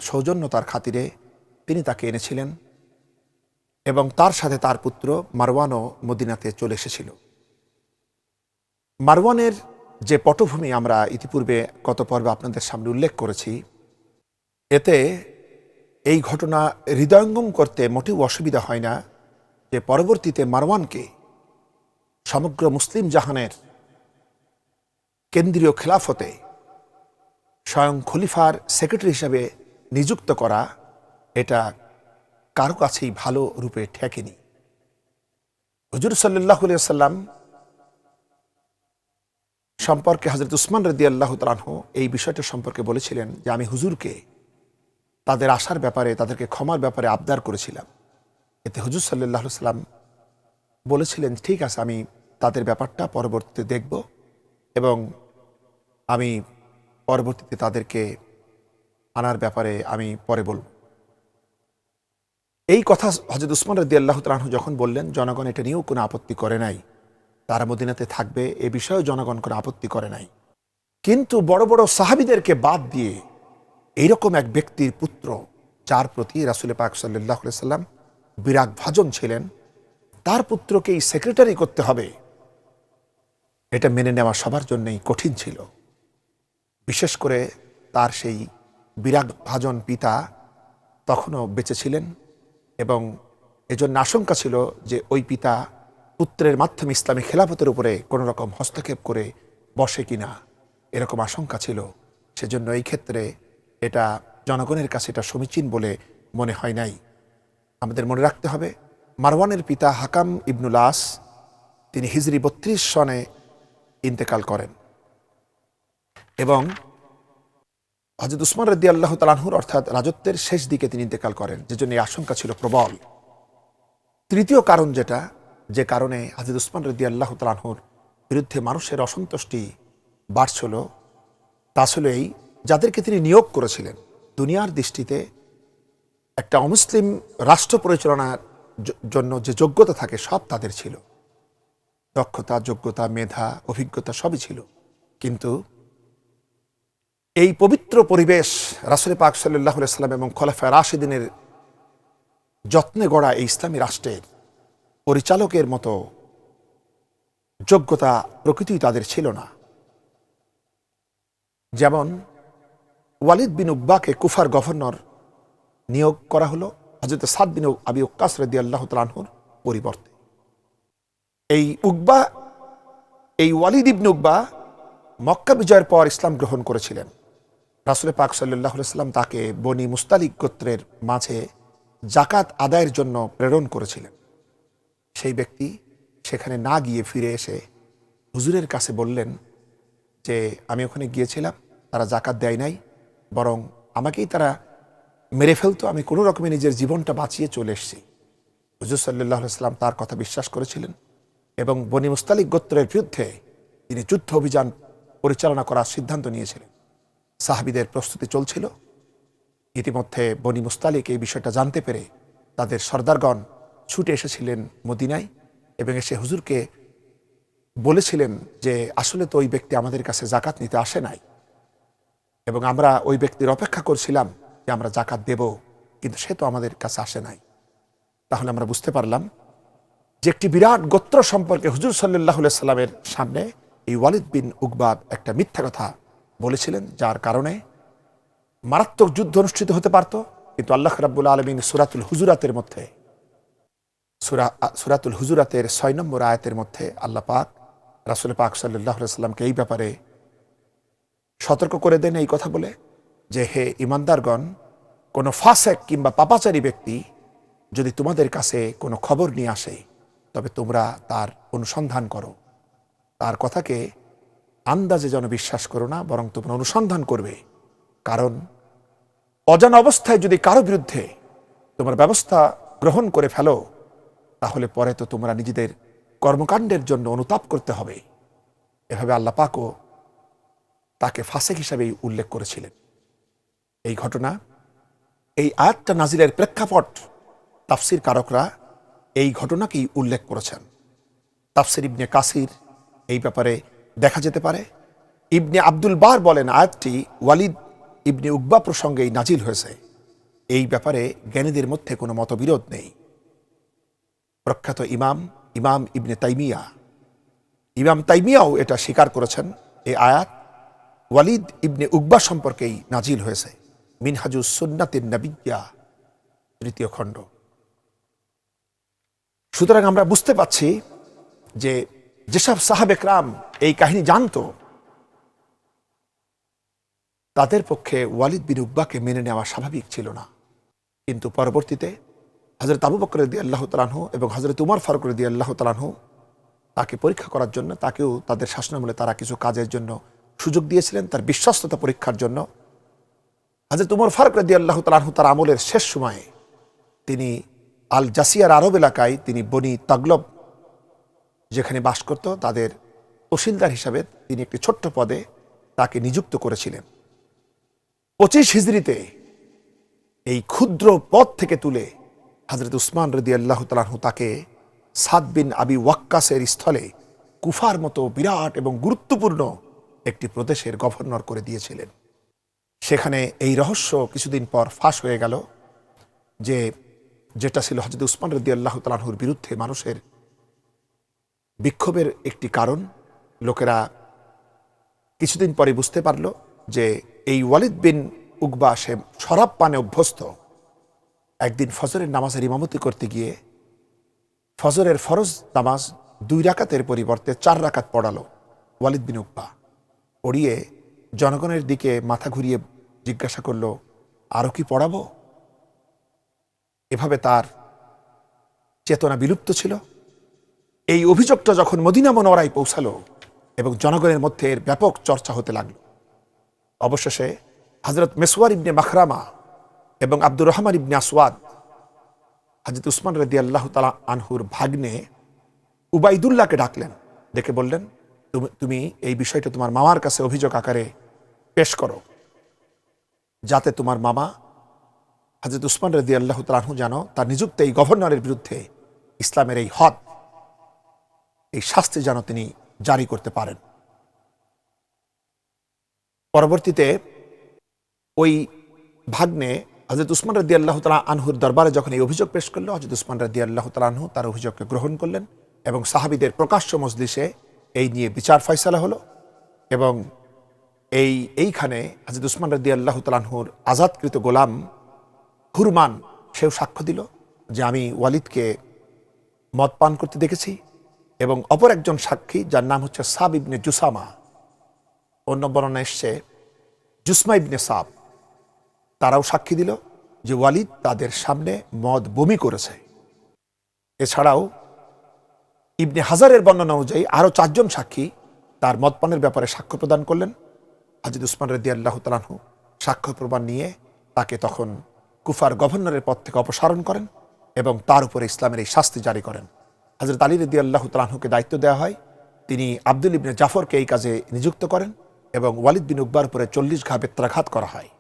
A: সৌজন্যতার খাতিরে তিনি তাকে এনেছিলেন, এবং তার সাথে তার পুত্র মারওয়ানও মদিনাতে চলে এসেছিল। মারওয়ানের যে পটভূমি আমরা ইতিপূর্বে গত পর্বে আপনাদের সামনে উল্লেখ করেছি, এতে এই ঘটনা হৃদয়ঙ্গম করতে মোটেও অসুবিধা হয় না যে পরবর্তীতে মারওয়ানকে সমগ্র মুসলিম জাহানের কেন্দ্রীয় খেলাফতে স্বয়ং খলিফার সেক্রেটারি হিসাবে নিযুক্ত করা, এটা কারো কাছেই ভালো রূপে ঠেকেনি। হুজুর সাল্লাল্লাহু আলাইহি ওয়াসাল্লাম সম্পর্কে হযরত উসমান রাদিয়াল্লাহু তাআলা আনহু এই বিষয়টা সম্পর্কে বলেছিলেন যে আমি হুজুরকে তাদের আশার ব্যাপারে, তাদেরকে ক্ষমার ব্যাপারে আবদার করেছিলাম। এতে হুজুর সাল্লাল্লাহু আলাইহি ওয়াসাল্লাম বলেছিলেন, ঠিক আছে, আমি তাদের ব্যাপারটা পরবর্তীতে দেখব এবং আমি পরবর্তীতে তাদেরকে আনার ব্যাপারে আমি পরে বলব। এই কথা হযরত উসমান রাদিয়াল্লাহু তাআলা আনহু যখন বললেন, জনগণ এটা নিয়েও কোনো আপত্তি করে নাই, তারা মদিনাতে থাকবে এ বিষয়েও জনগণ কোনো আপত্তি করে নাই। কিন্তু বড় বড় সাহাবীদেরকে বাদ দিয়ে এইরকম এক ব্যক্তির পুত্র, যার প্রতি রাসূল পাক সাল্লাল্লাহু আলাইহি ওয়াসাল্লাম বিরাগ ভাজন ছিলেন, তার পুত্রকেই সেক্রেটারি করতে হবে, এটা মেনে নেওয়া সবার জন্যই কঠিন ছিল। বিশেষ করে তার সেই বিরাগ ভাজন পিতা তখনও বেঁচে ছিলেন, এবং এজন্য আশঙ্কা ছিল যে ওই পিতা পুত্রের মাধ্যমে ইসলামী খেলাফতের উপরে কোনো রকম হস্তক্ষেপ করে বসে কিনা, এরকম আশঙ্কা ছিল। সেজন্য এই ক্ষেত্রে এটা জনগণের কাছে এটা সমীচীন বলে মনে হয় নাই। আমাদের মনে রাখতে হবে, মারওয়ানের পিতা হাকাম ইবনুল আস তিনি হিজরি ৩২ সনে ইন্তেকাল করেন, এবং হযরত উসমান রাদিয়াল্লাহু তাআলা আনহুর অর্থাৎ রাজত্বের শেষ দিকে তিনি ইন্তেকাল করেন, যেজন্য এই আশঙ্কা ছিল প্রবল। তৃতীয় কারণ যে কারণে হযরত উসমান রাদিয়াল্লাহু তাআলা আনহুর বিরুদ্ধে মানুষের অসন্তুষ্টি বাড়ছিল, তা ছিল এই, যাদেরকে তিনি নিয়োগ করেছিলেন, দুনিয়ার দৃষ্টিতে একটা অমুসলিম রাষ্ট্র পরিচালনার জন্য যে যোগ্যতা থাকে সব তাদের ছিল, দক্ষতা, যোগ্যতা, মেধা, অভিজ্ঞতা সবই ছিল। কিন্তু এই পবিত্র পরিবেশ রাসূল পাক সাল্লাল্লাহু আলাইহি ওয়াসাল্লাম এবং খোলাফায়ে রাশিদিনের যত্নে গড়া এই ইসলামী রাষ্ট্রের পরিচালকের মতো যোগ্যতা প্রকৃতিই তাদের ছিল না। যেমন ওয়ালিদ বিন উকবাকে কুফার গভর্নর নিয়োগ করা হলো হযরত সাদ বিন আবি ওয়াক্কাস রাদিয়াল্লাহু তাআলা আনহুর পরিবর্তে। এই ওয়ালিদ ইবনে উকবা মক্কা বিজয়ের পর ইসলাম গ্রহণ করেছিলেন। রাসূল পাক সাল্লাল্লাহু আলাইহি ওয়াসাল্লাম তাকে বনি মুস্তালিক গোত্রের মাঝে যাকাত আদায়ের জন্য প্রেরণ করেছিলেন। সেই ব্যক্তি সেখানে না গিয়ে ফিরে এসে হুজুরের কাছে বললেন যে আমি ওখানে গিয়েছিলাম, তারা যাকাত দেয় নাই, বরং আমাকেই তারা মেরে ফেলতো, আমি কোনো রকমে নিজের জীবনটা বাঁচিয়ে চলে এসেছি। হুজুর সাল্লাল্লাহু আলাইহি ওয়াসাল্লাম তার কথা বিশ্বাস করেছিলেন এবং বনি মুস্তালিক গোত্রের বিরুদ্ধে তিনি যুদ্ধ অভিযান পরিচালনা করার সিদ্ধান্ত নিয়েছিলেন। সাহাবীদের প্রস্তুতি চলছিল। ইতিমধ্যে বনি মুস্তালিক এই বিষয়টা জানতে পেরে তাদের সর্দারগণ ছুটে এসেছিলেন মদিনায় এবং এসে হুজুরকে বলেছিলেন যে আসলে তো ওই ব্যক্তি আমাদের কাছে জাকাত নিতে আসে নাই এবং আমরা ওই ব্যক্তির অপেক্ষা করছিলাম যে আমরা জাকাত দেব, কিন্তু সে তো আমাদের কাছে আসে নাই। তাহলে আমরা বুঝতে পারলাম যে একটি বিরাট গোত্র সম্পর্কে হুজুর সাল্লাল্লাহু আলাইহি সাল্লামের সামনে এই ওয়ালিদ বিন উকবা একটা মিথ্যা কথা বলেছিলেন, যার কারণে মারাত্মক যুদ্ধ অনুষ্ঠিত হতে পারত। কিন্তু আল্লাহ রাব্বুল আলামিন সূরাতুল হুজুরাতের 6 নম্বর আয়াতের মধ্যে আল্লাহ পাক রাসূল পাক সাল্লাল্লাহু আলাইহি সাল্লামকে এই ব্যাপারে সতর্ক করে দেন এই কথা বলে যে, হে ঈমানদারগণ, কোনো ফাসেক কিংবা পাপাচারী ব্যক্তি যদি তোমাদের কাছে কোনো খবর নিয়ে আসে, তবে তোমরা তার অনুসন্ধান করো। তার কথাকে আন্দাজে যেন বিশ্বাস করো না, বরং তোমরা অনুসন্ধান করবে। কারণ অজানা অবস্থায় যদি কারো বিরুদ্ধে তোমার ব্যবস্থা গ্রহণ করে ফেলো, তাহলে পরে তো তোমরা নিজেদের কর্মকাণ্ডের জন্য অনুতাপ করতে হবে। এভাবে আল্লাহ পাকও তাকে ফাসেক হিসাবেই উল্লেখ করেছিলেন। এই ঘটনা, এই আয়াতটা নাজিলের প্রেক্ষাপট তাফসির কারকরা এই ঘটনাকেই উল্লেখ করেছেন। তাফসির ইবনে কাসির এই ব্যাপারে দেখা যেতে পারে। ইবনে আব্দুল বার বলেন, আয়াতটি ওয়ালিদ ইবনে উকবা প্রসঙ্গেই নাজিল হয়েছে। এই ব্যাপারে জ্ঞানীদের মধ্যে কোনো মতবিরোধ নেই। প্রখ্যাত ইমাম ইবনে তাইমিয়াও এটা স্বীকার করেছেন। এই আয়াত ওয়ালিদ ইবনে উকবা সম্পর্কেই নাজিল হয়েছে। মিনহাজুস সুন্নাতিন নবিয়্যা 3য় খণ্ড। সুতরাং আমরা বুঝতে পাচ্ছি যে যেসব সাহাবে কেরাম এই কাহিনী জানত, তাদের পক্ষে ওয়ালিদ বিন উকবাকে মেনে নেওয়া স্বাভাবিক ছিল না। কিন্তু পরবর্তীতে হযরত আবু বকর রাদিয়াল্লাহু তাআলা আনহু এবং হযরত উমর ফারুক রাদিয়াল্লাহু তাআলা আনহু তাকে পরীক্ষা করার জন্য, তাকেও তাদের শাসনামলে তারা কিছু কাজের জন্য সুযোগ দিয়েছিলেন, তার বিশ্বস্ততা পরীক্ষার জন্য। হযরত উমর ফারুক রাদিয়াল্লাহু তাআলা আনহু তার আমলের শেষ সময়ে তিনি আল জাসিয়ার আরব এলাকায় তিনি বনি তাগলব যেখানে বাস করত, তাদের তহসিলদার হিসাবে তিনি একটি ছোট্ট পদে তাকে নিযুক্ত করেছিলেন। 25 হিজরিতে এই ক্ষুদ্র পদ থেকে তুলে হযরত উসমান রাদিয়াল্লাহু তাআলা আনহু তাকে সাদ বিন আবি ওয়াক্কাসের স্থলে কুফার মতো বিরাট এবং গুরুত্বপূর্ণ একটি প্রদেশের গভর্নর করে দিয়েছিলেন। সেখানে এই রহস্য কিছুদিন পর ফাঁস হয়ে গেল যে যেটা ছিল হযরত উসমান রাদিয়াল্লাহু তাআলা আনহুর বিরুদ্ধে মানুষের বিক্ষোভের একটি কারণ। লোকেরা কিছুদিন পরে বুঝতে পারল যে এই ওয়ালিদ বিন উকবা সে শরাব পানে অভ্যস্ত। একদিন ফজরের নামাজের ইমামতি করতে গিয়ে ফজরের ফরজ নামাজ 2 রাকাতের পরিবর্তে 4 রাকাত পড়ালো ওয়ালিদ বিন উকবা। পড়িয়ে জনগণের দিকে মাথা ঘুরিয়ে জিজ্ঞাসা করল, আরো কি পড়াবো? এভাবে তার চেতনা বিলুপ্ত ছিল। এই অভিযোগটা যখন মদিনা মুনওয়ারায় পৌঁছালো এবং জনগণের মধ্যে এর ব্যাপক চর্চা হতে লাগলো, অবশেষে হযরত মিসওয়ার ইবনে মাখরামা এবং আব্দুর রহমান ইবনে আসওয়াদ হযরত উসমান রাদিয়াল্লাহু তাআলা আনহুর ভাগ্নে উবাইদুল্লাহকে ডাকলেন, ডেকে বললেন, তুমি এই বিষয়টা তোমার মামার কাছে অভিযোগ আকারে পেশ করো, যাতে তোমার মামা হযরত উসমান রাদিয়াল্লাহু তাআলা আনহু যেন তার নিযুক্ত এই গভর্নরের বিরুদ্ধে ইসলামের এই হদ, এই শাস্তি যেন তিনি জারি করতে পারেন। পরবর্তীতে ওই ভাগ্নে হযরত উসমান রাদিয়াল্লাহু তাআলা আনহুর দরবারে যখন এই অভিযোগ পেশ করলো, হযরত উসমান রাদিয়াল্লাহু তাআলা আনহু তার অভিযোগকে গ্রহণ করলেন এবং সাহাবীদের প্রকাশ্য মজলিসে এই নিয়ে বিচার ফয়সালা হলো। এবং এইখানে হযরত উসমান রাদিয়াল্লাহু তাআলা আনহুর আজাদকৃত গোলাম হুরমান সেও সাক্ষ্য দিল যে আমি ওয়ালিদকে মদ পান করতে দেখেছি। এবং অপর একজন সাক্ষী যার নাম হচ্ছে সাব ইবনে জুসামা, অন্য বর্ণনা এসছে জুসমা ইবনে সাব, তারাও সাক্ষী দিল যে ওয়ালিদ তাদের সামনে মদ বমি করেছে। এছাড়াও ইবনে হাজারের বর্ণনা অনুযায়ী আরো 4 জন সাক্ষী তার মদ পানের ব্যাপারে সাক্ষ্য প্রদান করলেন। হযরত উসমান রাদিয়াল্লাহু তাআলা আনহু সাক্ষ্য প্রমাণ নিয়ে তাকে তখন কুফার গভর্নরের পদ থেকে অপসারণ করেন এবং তার উপরে ইসলামের এই শাস্তি জারি করেন। হযরত আলী রাদিয়াল্লাহু তাআলা আনহুকে দায়িত্ব দেওয়া হয়, তিনি আব্দুল ইবনে জাফরকে এই কাজে নিযুক্ত করেন এবং ওয়ালিদ বিন উকবার উপরে 40 ঘা বেত্রাঘাত করা হয়।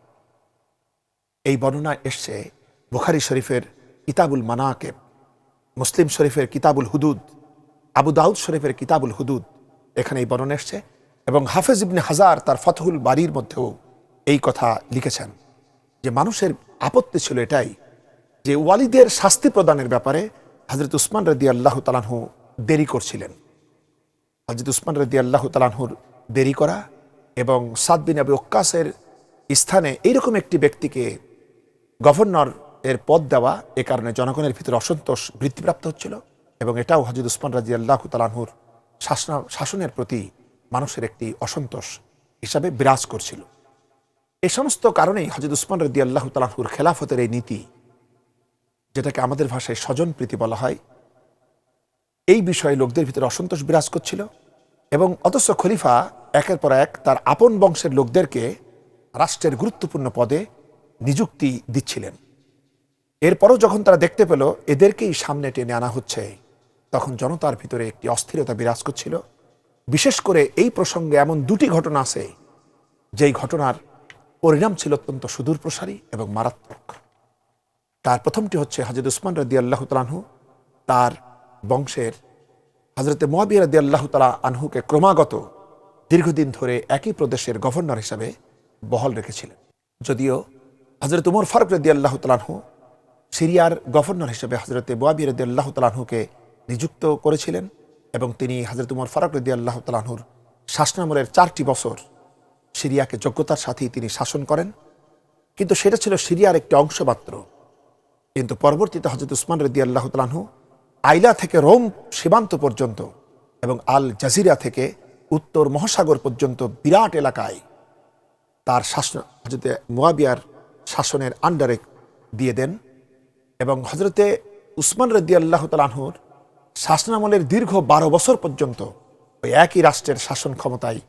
A: এই বর্ণনা এসছে বুখারী শরীফের কিতাবুল মানাকেব, মুসলিম শরীফের কিতাবুল হুদুদ, আবু দাউদ শরীফের কিতাবুল হুদুদ এখানে এই বর্ণনা এসছে, এবং হাফেজ ইবনে হাজার তার ফতহুল বারীর মধ্যেও এই কথা লিখেছেন যে মানুষের আপত্তি ছিল এটাই যে ওয়ালিদের শাস্তি প্রদানের ব্যাপারে হযরত উসমান রাদিয়াল্লাহু তাআলা আনহু দেরি করছিলেন। হযরত উসমান রাদিয়াল্লাহু তাআলা আনহুর দেরি করা এবং সাদ বিন আবি ওয়াক্কাসের স্থানে এইরকম একটি ব্যক্তিকে গভর্নর এর পদ দেওয়া, এ কারণে জনগণের ভিতরে অসন্তোষ বৃদ্ধিপ্রাপ্ত হচ্ছিল, এবং এটাও হযরত উসমান রাদিয়াল্লাহু তাআলা আনহুর শাসনের প্রতি মানুষের একটি অসন্তোষ হিসাবে বিরাজ করছিল। এই সমস্ত কারণেই হযরত উসমান রাদিয়াল্লাহু তাআলা আনহুর খেলাফতের এই নীতি, যেটাকে আমাদের ভাষায় স্বজনপ্রীতি বলা হয়, এই বিষয়ে লোকদের ভিতরে অসন্তোষ বিরাজ করছিল, এবং অথচ খলিফা একের পর এক তার আপন বংশের লোকদেরকে রাষ্ট্রের গুরুত্বপূর্ণ পদে নিযুক্তি দিচ্ছিলেন। এরপরও যখন তারা দেখতে পেল এদেরকেই সামনে টেনে আনা হচ্ছে, তখন জনতার ভিতরে একটি অস্থিরতা বিরাজ করছিল। বিশেষ করে এই প্রসঙ্গে এমন দুটি ঘটনা আছে যেই ঘটনার পরিণাম ছিল অত্যন্ত সুদূর প্রসারী এবং মারাত্মক। তার প্রথমটি হচ্ছে হযরত উসমান রাদিয়াল্লাহু তাআলা আনহু তার বংশের হযরতে মুআবিয়া রাদিয়াল্লাহু তাআলা আনহুকে ক্রমাগত দীর্ঘদিন ধরে একই প্রদেশের গভর্নর হিসাবে বহাল রেখেছিলেন। যদিও হযরত উমর ফারুক রাদিয়াল্লাহু তাআলা আনহু সিরিয়ার গভর্নর হিসেবে হযরতে মুআবিয়া রাদিয়াল্লাহু তাআলা আনহুকে নিযুক্ত করেছিলেন, এবং তিনি হযরত উমর ফারুক রাদিয়াল্লাহু তাআলা আনহুর শাসনামলের 4টি বছর সিরিয়াকে যোগ্যতার সাথেই তিনি শাসন করেন। কিন্তু সেটা ছিল সিরিয়ার একটি অংশ মাত্র। কিন্তু পরবর্তীতে হযরত উসমান রাদিয়াল্লাহু তাআলা আনহু আইলা থেকে রোম সীমান্ত পর্যন্ত এবং আল জাজিরা থেকে উত্তর মহাসাগর পর্যন্ত বিরাট এলাকায় তার শাসন হযরতে মুআবিয়ার শাসনের আন্ডারে দিয়ে দেন, এবং হযরতে উসমান রাদিয়াল্লাহু তাআলা আনহুর শাসনামলের দীর্ঘ 12 বছর পর্যন্ত ওই একই রাষ্ট্রের শাসন ক্ষমতায়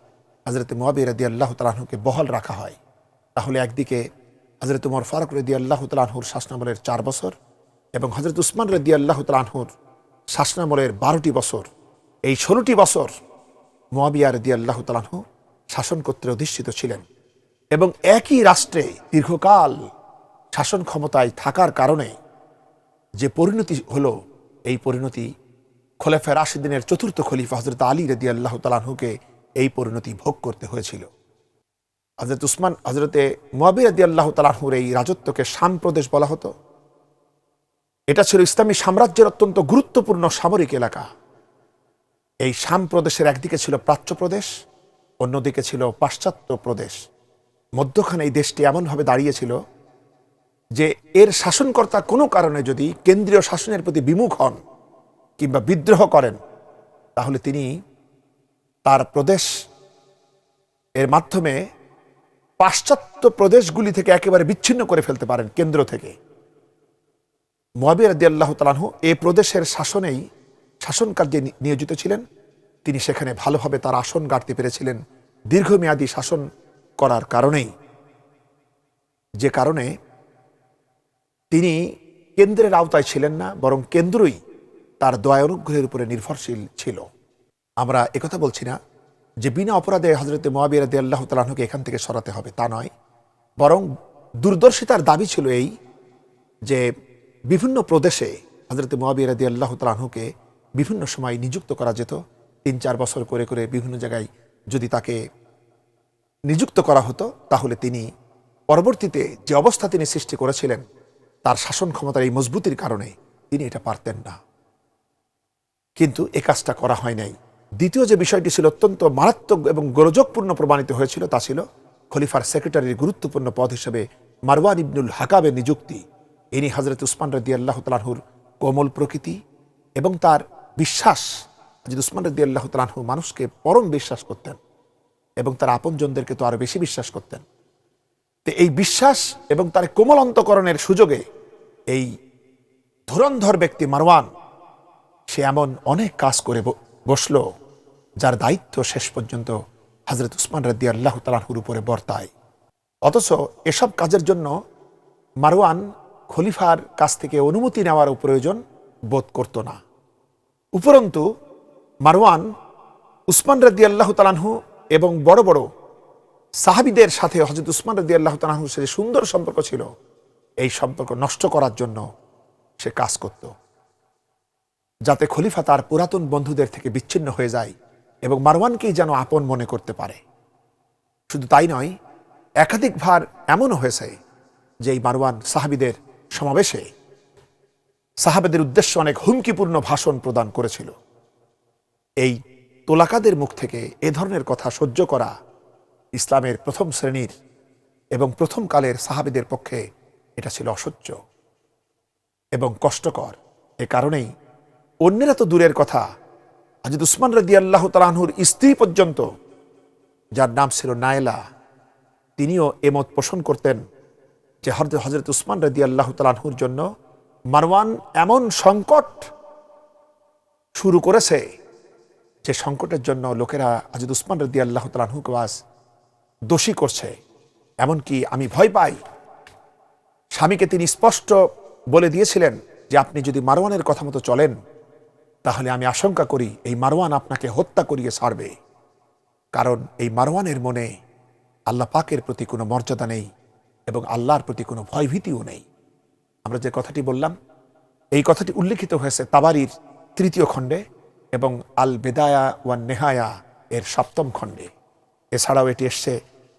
A: হযরতে মুআবিয়া রাদিয়াল্লাহু তাআলা আনহুকে বহাল রাখা হয়। তাহলে একদিকে হযরত উমর ফারুক রাদিয়াল্লাহু তাআলা আনহুর শাসনামলের 4 বছর এবং হযরত উসমান রাদিয়াল্লাহু তাআলা আনহুর শাসনামলের 12টি বছর, এই 16টি বছর মুআবিয়া রাদিয়াল্লাহু তাআলা আনহু শাসন কর্তৃক অধিষ্ঠিত ছিলেন, এবং একই রাষ্ট্রে দীর্ঘকাল শাসন ক্ষমতায় থাকার কারণে যে পরিণতি হলো, এই পরিণতি খোলাফায়ে রাশিদিনের 4র্থ খলিফা হযরত আলী রাদিয়াল্লাহু তাআলা আনহুকে এই পরিণতি ভোগ করতে হয়েছিল। হযরতে মুআবিয়া রাদিয়াল্লাহু তাআলা আনহুর এই রাজত্বকে শাম প্রদেশ বলা হতো। এটা ছিল ইসলামী সাম্রাজ্যের অত্যন্ত গুরুত্বপূর্ণ সামরিক এলাকা। এই শাম প্রদেশের একদিকে ছিল প্রাচ্য প্রদেশ, অন্যদিকে ছিল পাশ্চাত্য প্রদেশ। মধ্যখানে এই দেশটি এমনভাবে দাঁড়িয়েছিল যে এর শাসনকর্তা কোনো কারণে যদি কেন্দ্রীয় শাসনের প্রতি বিমুখ হন কিংবা বিদ্রোহ করেন, তাহলে তিনি তার প্রদেশ এর মাধ্যমে পাশ্চাত্য প্রদেশগুলি থেকে একেবারে বিচ্ছিন্ন করে ফেলতে পারেন কেন্দ্র থেকে। মুআবিয়া রাদিয়াল্লাহু তাআলা আনহু এই প্রদেশের শাসন কার্যে নিয়োজিত ছিলেন। তিনি সেখানে ভালোভাবে তার আসন গাড়তে পেরেছিলেন দীর্ঘমেয়াদী শাসন করার কারণেই, যে কারণে তিনি কেন্দ্রের আওতায় ছিলেন না, বরং কেন্দ্রই তার দয়া অনুগ্রহের উপরে নির্ভরশীল ছিল। আমরা একথা বলছি না যে বিনা অপরাধে হযরতে মুআবিয়া রাদিয়াল্লাহু তাআলা আনহুকে এখান থেকে সরাতে হবে, তা নয়, বরং দূরদর্শিতার দাবি ছিল এই যে বিভিন্ন প্রদেশে হযরতে মুআবিয়া রাদিয়াল্লাহু তাআলা আনহুকে বিভিন্ন সময় নিযুক্ত করা যেত। 3-4 বছর করে করে বিভিন্ন জায়গায় যদি তাকে নিযুক্ত করা হতো, তাহলে তিনি পরবর্তীতে যে অবস্থা তিনি সৃষ্টি করেছিলেন তার শাসন ক্ষমতার এই মজবুতির কারণে তিনি এটা পারতেন না। কিন্তু এ কাজটা করা হয় নাই। দ্বিতীয় যে বিষয়টি ছিল অত্যন্ত মারাত্মক এবং গোলযোগপূর্ণ প্রমাণিত হয়েছিল, তা ছিল খলিফার সেক্রেটারির গুরুত্বপূর্ণ পদ হিসেবে মারওয়ান ইবনুল হাকামের নিযুক্তি। ইনি হযরত উসমান রাদিয়াল্লাহু তাআলা আনহুর কোমল প্রকৃতি এবং তার বিশ্বাস, হযরত উসমান রাদিয়াল্লাহু তাআলা আনহু মানুষকে পরম বিশ্বাস করতেন এবং তার আপনজনদেরকে তো আরো বেশি বিশ্বাস করতেন। তো এই বিশ্বাস এবং তার কোমল অন্তঃকরণের সুযোগে এই ধুরন্ধর ব্যক্তি মারওয়ান সে এমন অনেক কাজ করে বসলো যার দায়িত্ব শেষ পর্যন্ত হযরত উসমান রাদিয়াল্লাহু তাআলা আনহুর উপরে বর্তায়। অথচ এসব কাজের জন্য মারওয়ান খলিফার কাছ থেকে অনুমতি নেওয়ার প্রয়োজন বোধ করত না। উপরন্তু মারওয়ান উসমান রাদিয়াল্লাহু তাআলা আনহু এবং বড় বড় সাহাবীদের সাথে হযরত উসমান রাদিয়াল্লাহু তাআলা আনহুর সাথে সুন্দর সম্পর্ক ছিল, এই সম্পর্ক নষ্ট করার জন্য সে কাজ করত, যাতে খলিফা তার পুরাতন বন্ধুদের থেকে বিচ্ছিন্ন হয়ে যায় এবং মারওয়ানকেই যেন আপন মনে করতে পারে। শুধু তাই নয়, একাধিকবার এমনও হয়েছে যে এই মারওয়ান সাহাবীদের সমাবেশে সাহাবেদের উদ্দেশ্যে অনেক হুমকিপূর্ণ ভাষণ প্রদান করেছিল। এই তোলাকাদের মুখ থেকে এ ধরনের কথা সহ্য করা ইসলামের প্রথম শ্রেণীর এবং প্রথম কালের সাহাবীদের পক্ষে এটা ছিল অসহ্য এবং কষ্টকর। এ কারণেই অন্যেরা তো দূরের কথা, হযরত উসমান রাদিয়াল্লাহু তাআলা আনহুর স্ত্রী পর্যন্ত, যার নাম ছিল নায়লা, তিনিও এমত পোষণ করতেন যে হযরত উসমান রাদিয়াল্লাহু তাআলা আনহুর জন্য মারওয়ান এমন সংকট শুরু করেছে যে সংকটের জন্য লোকেরা হযরত উসমান রাদিয়াল্লাহু তাআলা আনহুকে দোষী করছে। এমনকি আমি ভয় পাই, স্বামীকে তিনি স্পষ্ট বলে দিয়েছিলেন যে আপনি যদি মারওয়ানের কথা মতো চলেন তাহলে আমি আশঙ্কা করি এই মারওয়ান আপনাকে হত্যা করিয়ে ছাড়বে, কারণ এই মারওয়ানের মনে আল্লাহ পাকের প্রতি কোনো মর্যাদা নেই এবং আল্লাহর প্রতি কোনো ভয়ভীতিও নেই। আমরা যে কথাটি বললাম, এই কথাটি উল্লিখিত হয়েছে তাবারির 3য় খণ্ডে এবং আল বেদায়া ওয়ান নেহায়া এর 7ম খণ্ডে। এছাড়াও এটি এসছে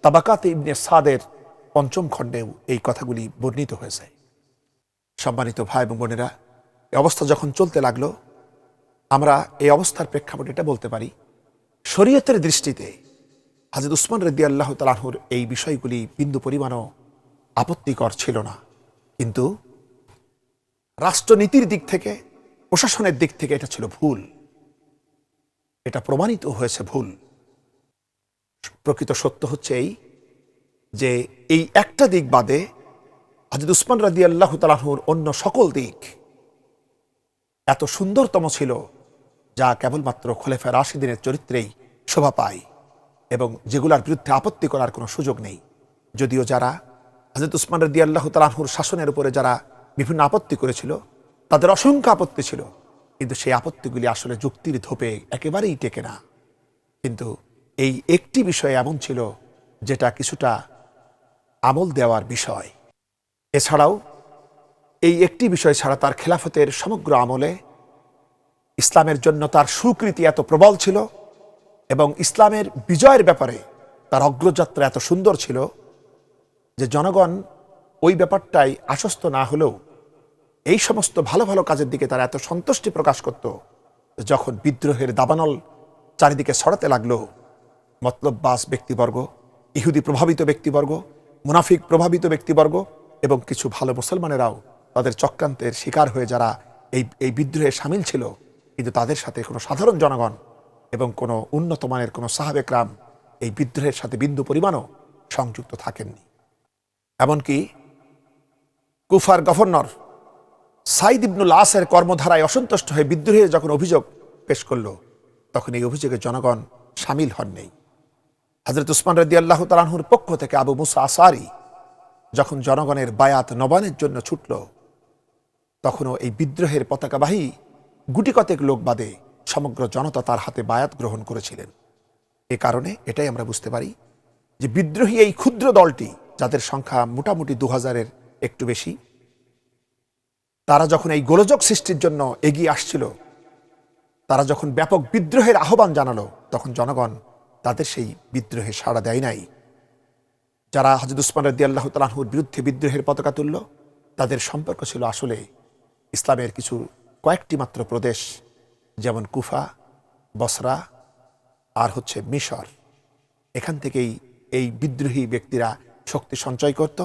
A: তাবাকাতে ইবনে সাদের 5ম খণ্ডেও এই কথাগুলি বর্ণিত হয়েছে। সম্মানিত ভাই এবং বোনেরা, এই অবস্থা যখন চলতে লাগলো, আমরা এই অবস্থার প্রেক্ষাপটে এটা বলতে পারি, শরীয়তের দৃষ্টিতে হযরত উসমান রাদিয়াল্লাহু তাআলা আনহুর এই বিষয়গুলি বিন্দু পরিমাণও আপত্তিকর ছিল না, কিন্তু রাষ্ট্রনীতির দিক থেকে, প্রশাসনের দিক থেকে এটা ছিল ভুল, এটা প্রমাণিত হয়েছে ভুল। প্রকৃত সত্য হচ্ছে এই যে এই একটা দিক বাদে হযরত উসমান রাদিয়াল্লাহু তাআলা আনহুর অন্য সকল দিক এত সুন্দরতম ছিল যা কেবলমাত্র খোলাফায়ে রাশিদিনের চরিত্রেই শোভা পায় এবং যেগুলোর বিরুদ্ধে আপত্তি করার কোনো সুযোগ নেই। যদিও যারা হযরত উসমান রাদিয়াল্লাহু তাআলা আনহুর শাসনের উপরে যারা বিভিন্ন আপত্তি করেছিল, তাদের অসংখ্য আপত্তি ছিল, কিন্তু সেই আপত্তিগুলি আসলে যুক্তির ধোপে একেবারেই টেকে না। কিন্তু এই একটি বিষয় এমন ছিল যেটা কিছুটা আমল দেওয়ার বিষয়। এছাড়াও এই একটি বিষয় ছাড়া তার খেলাফতের সমগ্র আমলে ইসলামের জন্য তার সুকৃতি এত প্রবল ছিল এবং ইসলামের বিজয়ের ব্যাপারে তার অগ্রযাত্রা এত সুন্দর ছিল যে জনগণ ওই ব্যাপারটাই আশ্বস্ত না হলেও এই সমস্ত ভালো ভালো কাজের দিকে তারা এত সন্তুষ্টি প্রকাশ করত, যখন বিদ্রোহের দাবানল চারিদিকে ছড়াতে লাগলো, মতলববাজ ব্যক্তিবর্গ, ইহুদি প্রভাবিত ব্যক্তিবর্গ, মুনাফিক প্রভাবিত ব্যক্তিবর্গ এবং কিছু ভালো মুসলমানেরাও তাদের চক্রান্তের শিকার হয়ে যারা এই বিদ্রোহে সামিল ছিল, কিন্তু তাদের সাথে কোনো সাধারণ জনগণ এবং কোনো উন্নত মানের কোনো সাহাবে একরাম এই বিদ্রোহের সাথে বিন্দু পরিমাণও সংযুক্ত থাকেননি। এমনকি কুফার গভর্নর সাইদ ইবনুল আসের কর্মধারায় অসন্তুষ্ট হয়ে বিদ্রোহে যখন অভিযোগ পেশ করল, তখন এই অভিযোগে জনগণ সামিল হননি। হযরত উসমান রাদিয়াল্লাহু তাআলা আনহুর পক্ষ থেকে আবু মুসা আশআরী যখন জনগণের বায়াত নবানের জন্য ছুটল, তখনও এই বিদ্রোহের পতাকাবাহী গুটি কতেক লোক বাদে সমগ্র জনতা তার হাতে বায়াত গ্রহণ করেছিলেন। এ কারণে এটাই আমরা বুঝতে পারি যে বিদ্রোহী এই ক্ষুদ্র দলটি, যাদের সংখ্যা মোটামুটি 2000-এর একটু বেশি, তারা যখন এই গোলযোগ সৃষ্টির জন্য এগিয়ে আসছিল, তারা যখন ব্যাপক বিদ্রোহের আহ্বান জানালো, তখন জনগণ তাদের সেই বিদ্রোহে সাড়া দেয় নাই। যারা হযরত উসমান রাদিয়াল্লাহু তাআলা আনহুর বিরুদ্ধে বিদ্রোহের পতাকা তুলল, তাদের সম্পর্ক ছিল আসলে ইসলামের কিছু কয়েকটি মাত্র প্রদেশ, যেমন কুফা, বসরা আর হচ্ছে মিশর। এখান থেকেই এই বিদ্রোহী ব্যক্তিরা শক্তি সঞ্চয় করত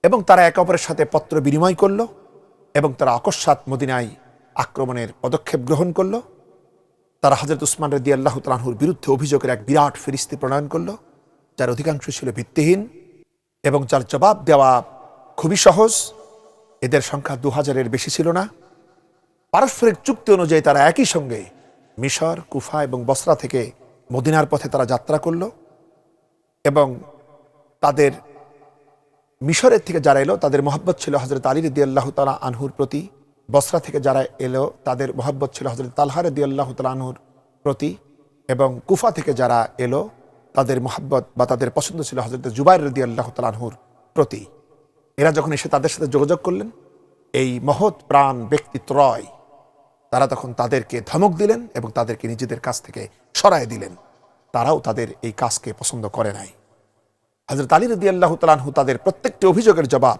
A: এবং তারা একে অপরের সাথে পত্র বিনিময় করল এবং তারা অকস্মাৎ মদিনায় আক্রমণের পদক্ষেপ গ্রহণ করল। তারা হযরত উসমান রাদিয়াল্লাহু তাআলা আনহুর বিরুদ্ধে অভিযোগের এক বিরাট ফিরিস্তি প্রণয়ন করল, যার অধিকাংশ ছিল ভিত্তিহীন এবং যার জবাব দেওয়া খুবই সহজ। এদের সংখ্যা 2000-এর বেশি ছিল না। পারস্পরিক চুক্তি অনুযায়ী তারা একই সঙ্গে মিশর, কুফা এবং বসরা থেকে মদিনার পথে তারা যাত্রা করল এবং তাদের মিশরের থেকে যারা এলো তাদের মহব্বত ছিল হযরত আলী রাদিয়াল্লাহু তাআলা আনহুর প্রতি, বসরা থেকে যারা এলো তাদের মহব্বত ছিল হযরত তালহা রাদিয়াল্লাহু তাআলা আনহুর প্রতি, এবং কুফা থেকে যারা এলো তাদের মহব্বত বা তাদের পছন্দ ছিল হযরত জুবাইর রাদিয়াল্লাহু তাআলা আনহুর প্রতি। এরা যখন এসে তাদের সাথে যোগাযোগ করলেন, এই মহৎ প্রাণ ব্যক্তিত্রয় তারা তখন তাদেরকে ধমক দিলেন এবং তাদেরকে নিজেদের কাছ থেকে সরায় দিলেন। তারাও তাদের এই কাজকে পছন্দ করে নাই। হযরত আলী রাদিয়াল্লাহু তাআলা আনহু তাদের প্রত্যেকটি অভিযোগের জবাব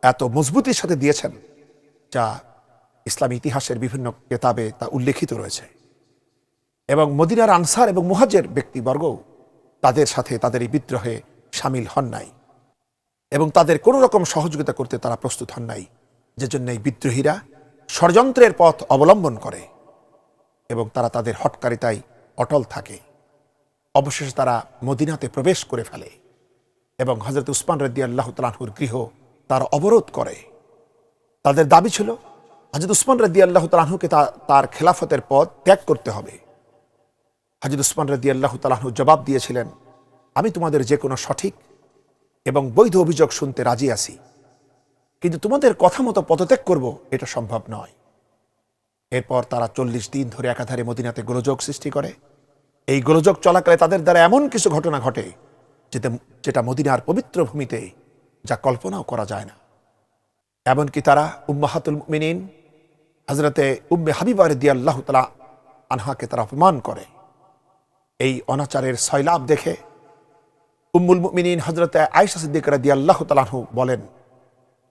A: এত মজবুতির সাথে দিয়েছেন যা ইসলামী ইতিহাসের বিভিন্ন কিতাবে তা উল্লেখিত রয়েছে। এবং মদিনার আনসার এবং মুহাজির ব্যক্তিবর্গ তাদের সাথে তাদের এই বিদ্রোহে সামিল হন নাই এবং তাদের কোনো রকম সহযোগিতা করতে তারা প্রস্তুত হন নাই, যে জন্য এই বিদ্রোহীরা ষড়যন্ত্রের পথ অবলম্বন করে এবং তারা তাদের হটকারিতায় অটল থাকে। অবশেষে তারা মদিনাতে প্রবেশ করে ফেলে এবং হযরত উসমান রাদিয়াল্লাহু তাআলা আনহুর গৃহ তারা অবরোধ করে। তাদের দাবি ছিল হযরত উসমান রাদিয়াল্লাহু তাআলা আনহুকে তার খেলাফতের পদ ত্যাগ করতে হবে। হযরত উসমান রাদিয়াল্লাহু তাআলা আনহু জবাব দিয়েছিলেন, আমি তোমাদের যে কোনো সঠিক এবং বৈধ অভিযোগ শুনতে রাজি আছি, কিন্তু তোমাদের কথা মতো পদত্যাগ করব এটা সম্ভব নয়। এরপর তারা 40 দিন ধরে একাধারে মদিনাতে গোলযোগ সৃষ্টি করে। এই গোলযোগ চলাকালে তাদের দ্বারা এমন কিছু ঘটনা ঘটে যেটা মদিনার পবিত্র ভূমিতে যা কল্পনাও করা যায় না। এমনকি তারা উম্মাহাতুল মুমিনিন হযরতে উম্মে হাবিবা রাদিয়াল্লাহু তাআলা আনহাকে তারা অপমান করে। এই অনাচারের সয়লাব দেখে উম্মুল মুমিনিন হযরতে আয়েশা সিদ্দিকা রাদিয়াল্লাহু তাআলা আনহু বলেন,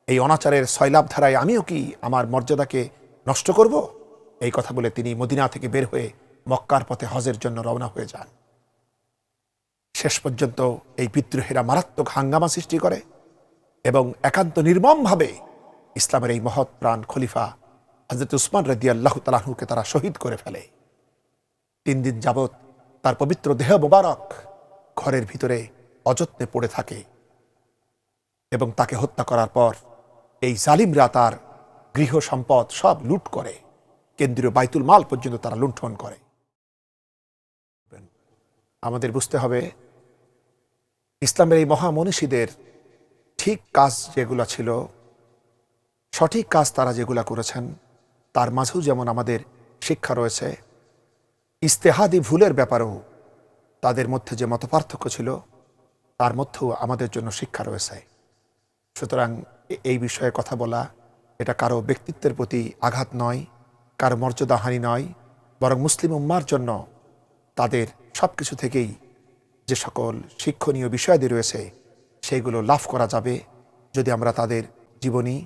A: এই অনাচারের সয়লাব ধারায় আমিও কি আমার মর্যাদাকে নষ্ট করব? এই কথা বলে তিনি মদিনা থেকে বের হয়ে মক্কার পথে হজের জন্য রওনা হয়ে যান। শেষ পর্যন্ত এই বিদ্রোহীরা মারাত্মক হাঙ্গামা সৃষ্টি করে এবং একান্ত নির্মমভাবে ইসলামের এই মহৎ প্রাণ খলিফা হযরত উসমান রাদিয়াল্লাহু তাআলা আনহুকে তারা শহীদ করে ফেলে। 3 দিন যাবৎ তার পবিত্র দেহ মোবারক ঘরের ভিতরে অযত্নে পড়ে থাকে এবং তাকে হত্যা করার পর এই জালিমরা তার গৃহ সম্পদ সব লুট করে, কেন্দ্রীয় বাইতুল মাল পর্যন্ত তারা লুণ্ঠন করে। আমাদের বুঝতে হবে ইসলামের এই মহামনীষীদের ঠিক কাজ যেগুলো ছিল, সঠিক কাজ তারা যেগুলা করেছেন, তার মাঝেও যেমন আমাদের শিক্ষা রয়েছে, ইজতেহাদি ভুলের ব্যাপারেও তাদের মধ্যে যে মতপার্থক্য ছিল তার মধ্যেও আমাদের জন্য শিক্ষা রয়েছে। সুতরাং এই বিষয়ে কথা বলা এটা কারো ব্যক্তিত্বের প্রতি আঘাত নয়, কারো মর্যাদাহানি নয়, বরং মুসলিম উম্মার জন্য তাদের সব কিছু থেকেই যে সকল শিক্ষণীয় বিষয়াদি রয়েছে সেইগুলো লাভ করা যাবে যদি আমরা তাদের জীবনী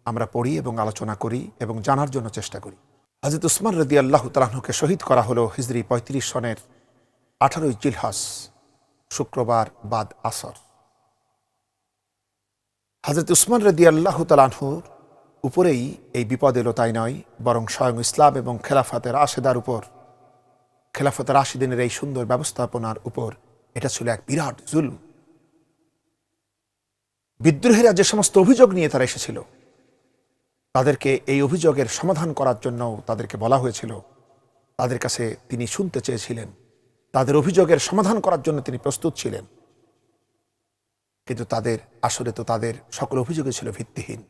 A: আমরা পড়ি এবং আলোচনা করি এবং জানার জন্য চেষ্টা করি। হযরত উসমান রাদিয়াল্লাহু তাআলা আনহুকে শহীদ করা হলো হিজরি 35 সনের 18 জিলহজ শুক্রবার বাদ আসর। হযরত উসমান রাদিয়াল্লাহু তাআলা আনহুর উপরেই এই বিপদ এলো তাই নয়, বরং স্বয়ং ইসলাম এবং খেলাফতের রাশেদার উপর, খেলাফতের রাশিদিনের এই সুন্দর ব্যবস্থাপনার উপর এটা ছিল এক বিরাট জুলম। বিদ্রোহীরা যে সমস্ত অভিযোগ নিয়ে তারা এসেছিল তাদেরকে এই অভিযোগের সমাধান করার জন্য তাদেরকে বলা হয়েছিল, তাদের কাছে তিনি শুনতে চেয়েছিলেন, তাদের অভিযোগের সমাধান করার জন্য তিনি প্রস্তুত ছিলেন, কিন্তু তাদের আসলে তো তাদের সকল অভিযোগই ছিল ভিত্তিহীন।